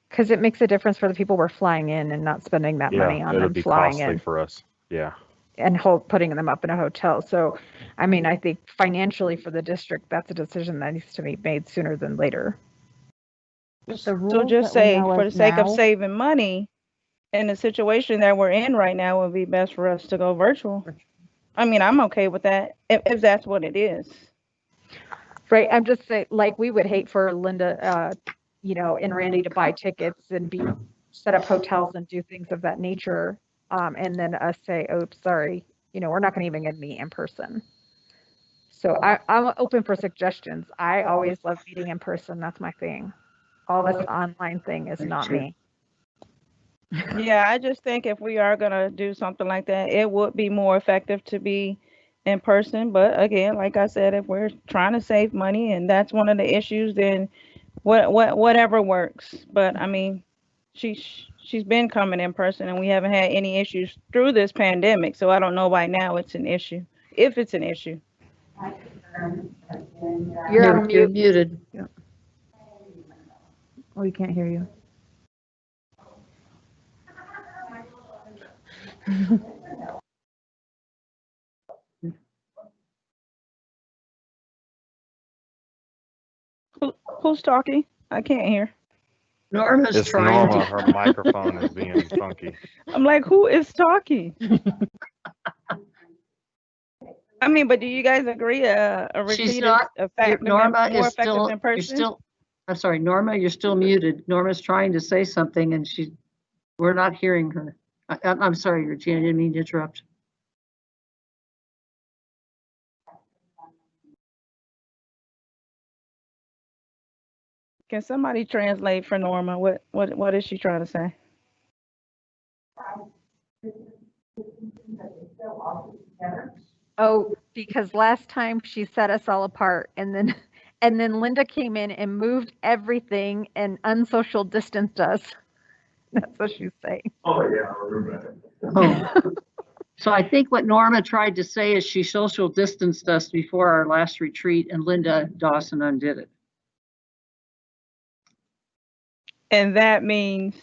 Because it makes a difference for the people we're flying in and not spending that money on them flying in. It'll be costly for us. Yeah. And putting them up in a hotel. So, I mean, I think financially for the district, that's a decision that needs to be made sooner than later. So just say, for the sake of saving money, in the situation that we're in right now, it would be best for us to go virtual. I mean, I'm okay with that, if that's what it is. Right. I'm just saying, like, we would hate for Linda, and Randy to buy tickets and set up hotels and do things of that nature. And then us say, oh, sorry, we're not going to even get to meet in person. So I'm open for suggestions. I always love meeting in person. That's my thing. All this online thing is not me. Yeah, I just think if we are gonna do something like that, it would be more effective to be in person. But again, like I said, if we're trying to save money and that's one of the issues, then whatever works. But I mean, she's been coming in person and we haven't had any issues through this pandemic. So I don't know why now it's an issue, if it's an issue. You're on You're mute. muted. Oh, we can't hear you. Who's talking? I can't hear. Norma's It's trying Norma. to. Her microphone is being funky. I'm like, who is talking? I mean, but do you guys agree a She's retreat not. is effective, Norma more is effective still. than You're person? still. I'm sorry, Norma. You're still muted. Norma's trying to say something, and we're not hearing her. I'm sorry, Regina. I didn't mean to interrupt. Can somebody translate for Norma? What is she trying to say? Oh, because last time she set us all apart and then Linda came in and moved everything and unsocial distanced us. That's what she's saying. Oh, yeah, I remember that. Oh. So I think what Norma tried to say is she social distanced us before our last retreat, and Linda Dawson undid it. And that means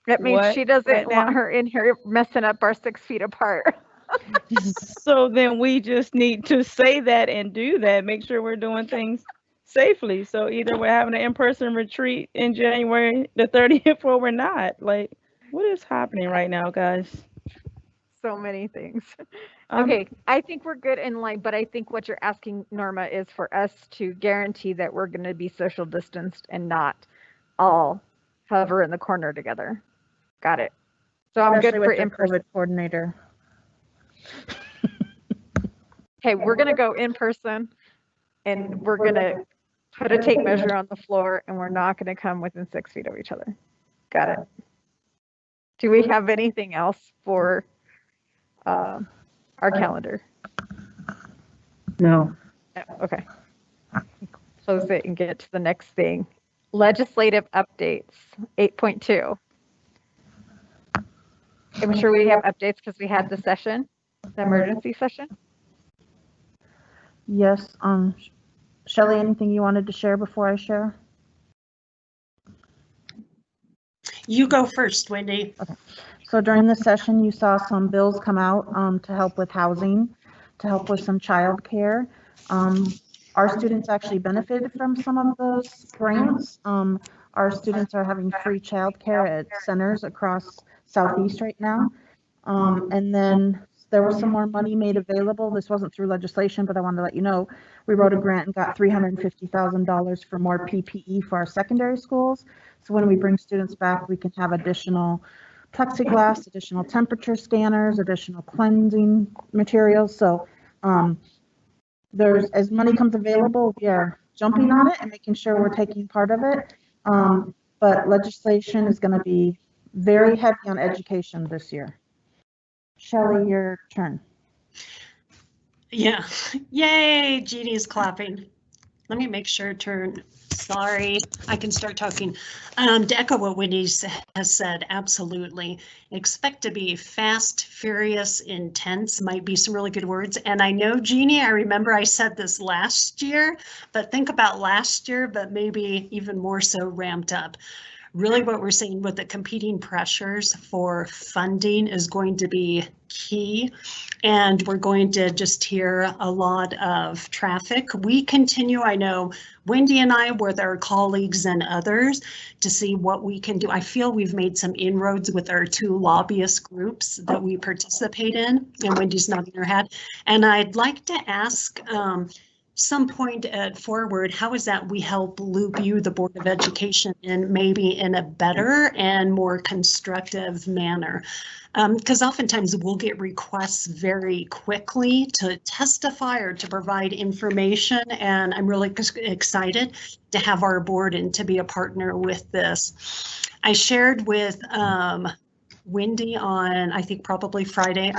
That means what she doesn't right want now? her in here messing up our 6 feet apart. So then we just need to say that and do that. Make sure we're doing things safely. So either we're having an in-person retreat in January the 30th or we're not. Like, what is happening right now, guys? So many things. Okay, I think we're good in line, but I think what you're asking, Norma, is for us to guarantee that we're going to be social distanced and not all hover in the corner together. Got it. So I'm good Especially for with the in-person. COVID coordinator. Okay, we're going to go in person and we're going to put a tape measure on the floor and we're not going to come within 6 feet of each other. Got it. Do we have anything else for our calendar? No. No, okay. Close it and get to the next thing. Legislative updates, 8.2. I'm sure we have updates because we had the session, the emergency session. Yes. Shelley, anything you wanted to share before I share? You go first, Wendy. Okay. So during the session, you saw some bills come out to help with housing, to help with some childcare. Our students actually benefited from some of those grants. Our students are having free childcare at centers across Southeast right now. And then there was some more money made available. This wasn't through legislation, but I wanted to let you know, we wrote a grant and got $350,000 for more PPE for our secondary schools. So when we bring students back, we can have additional plexiglass, additional temperature scanners, additional cleansing materials. So there's, as money comes available, we are jumping on it and making sure we're taking part of it. But legislation is going to be very heavy on education this year. Shelley, your turn. Yeah. Yay, Jeannie's clapping. Let me make sure turn. Sorry, I can start talking. To echo what Wendy has said, absolutely. Expect to be fast, furious, intense, might be some really good words. And I know, Jeannie, I remember I said this last year, but think about last year, but maybe even more so ramped up. Really what we're seeing with the competing pressures for funding is going to be key. And we're going to just hear a lot of traffic. We continue, I know, Wendy and I with our colleagues and others to see what we can do. I feel we've made some inroads with our 2 lobbyist groups that we participate in, and Wendy's nodding her head. And I'd like to ask some point forward, how is that we help loop you, the Board of Education, in maybe in a better and more constructive manner? Because oftentimes we'll get requests very quickly to testify or to provide information, and I'm really excited to have our board and to be a partner with this. I shared with Wendy on, I think probably Friday.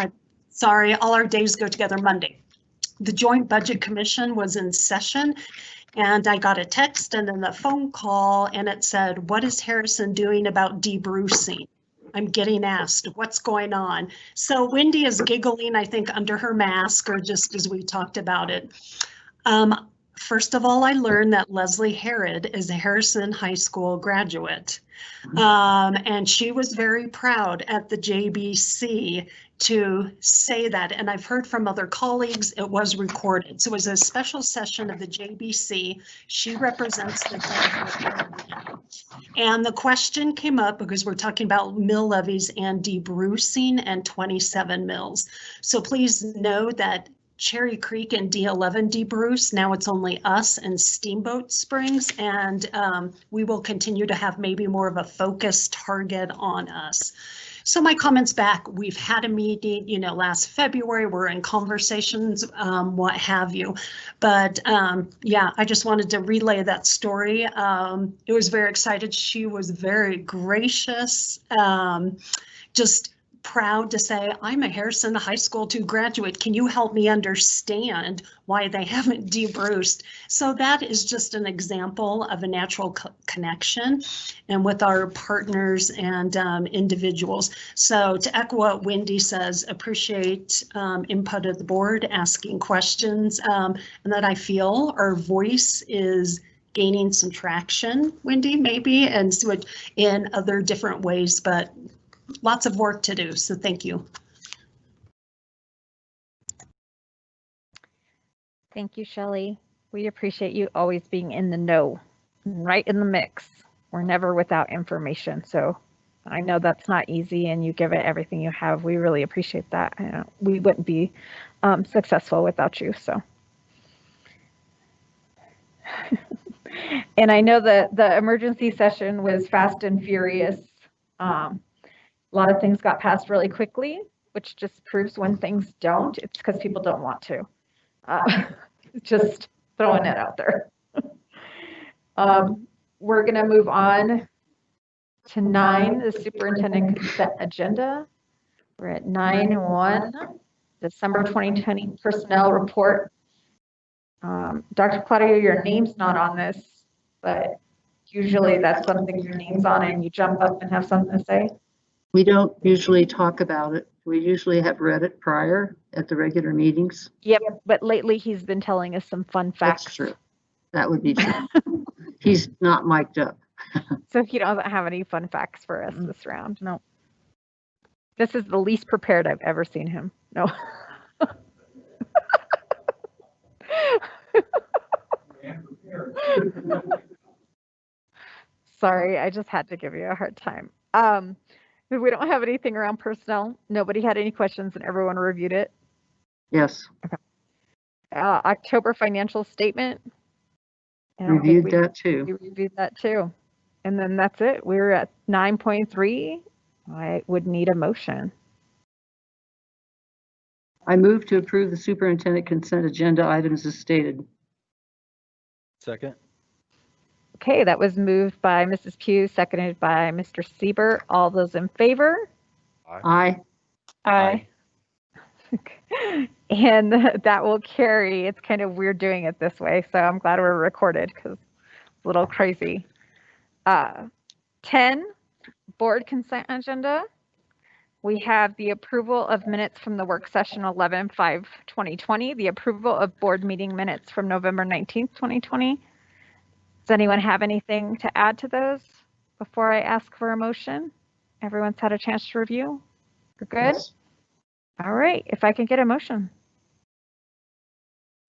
Sorry, all our days go together Monday. The Joint Budget Commission was in session, and I got a text and then a phone call, and it said, "What is Harrison doing about debrucing?" I'm getting asked, what's going on? So Wendy is giggling, I think, under her mask, or just as we talked about it. First of all, I learned that Leslie Herod is a Harrison High School graduate. And she was very proud at the JBC to say that. And I've heard from other colleagues, it was recorded. So it was a special session of the JBC. She represents the and the question came up because we're talking about mill levies and debrucing and 27 mills. So please know that Cherry Creek and D11 debruce. Now it's only us and Steamboat Springs, and we will continue to have maybe more of a focused target on us. So my comments back, we've had a meeting, last February, we're in conversations, what have you. But yeah, I just wanted to relay that story. It was very excited. She was very gracious, just proud to say, I'm a Harrison High School 2 graduate. Can you help me understand why they haven't debruced? So that is just an example of a natural connection and with our partners and individuals. So to echo what Wendy says, appreciate input of the board, asking questions, and that I feel our voice is gaining some traction, Wendy, maybe, and so in other different ways, but lots of work to do, so thank you. Thank you, Shelley. We appreciate you always being in the know, right in the mix. We're never without information, so I know that's not easy, and you give it everything you have. We really appreciate that. We wouldn't be successful without you, so. And I know that the emergency session was fast and furious. A lot of things got passed really quickly, which just proves when things don't, it's because people don't want to. Just throwing it out there. We're going to move on to 9, the superintendent consent agenda. We're at 9-1, December 2020 personnel report. Dr. Claudia, your name's not on this, but usually that's something your name's on and you jump up and have something to say. We don't usually talk about it. We usually have read it prior at the regular meetings. Yep, but lately he's been telling us some fun facts. That's true. That would be true. He's not mic'd up. So he doesn't have any fun facts for us this round. No. This is the least prepared I've ever seen him. No. Sorry, I just had to give you a hard time. We don't have anything around personnel. Nobody had any questions and everyone reviewed it. Yes. Okay. October financial statement. Reviewed that too. We reviewed that too. And then that's it. We're at 9.3. I would need a motion. I move to approve the superintendent consent agenda items as stated. Second. Okay, that was moved by Mrs. Pugh, seconded by Mr. Siebert. All those in favor? Aye. Aye. And that will carry. It's kind of weird doing it this way, so I'm glad we're recorded because it's a little crazy. 10, board consent agenda. We have the approval of minutes from the work session 11/5/2020, the approval of board meeting minutes from November 19th, 2020. Does anyone have anything to add to those before I ask for a motion? Everyone's had a chance to review? We're good? Yes. All right, if I can get a motion.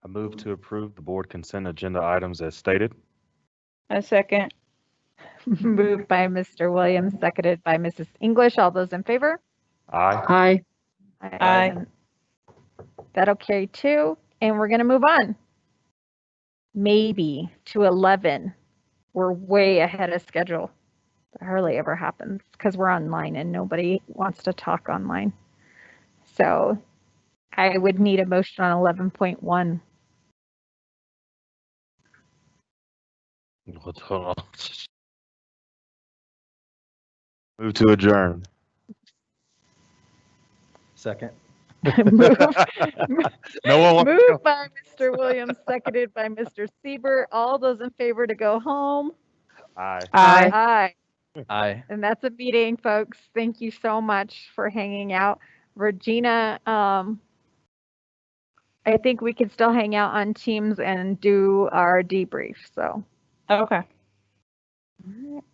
I move to approve the board consent agenda items as stated. A second. Moved by Mr. Williams, seconded by Mrs. English. All those in favor? Aye. Aye. Aye. That'll carry 2, and we're going to move on. maybe to 11. We're way ahead of schedule. That hardly ever happens because we're online and nobody wants to talk online. So I would need a motion on 11.1. Hold on. Move to adjourn. Second. Move, No one wants to go. moved by Mr. Williams, seconded by Mr. Siebert. All those in favor to go home? Aye. Aye. Aye. Aye. And that's a meeting, folks. Thank you so much for hanging out. Regina, I think we can still hang out on Teams and do our debrief. So Okay.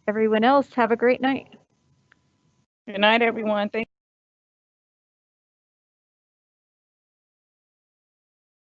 everyone else, have a great night. Good night, everyone. Thank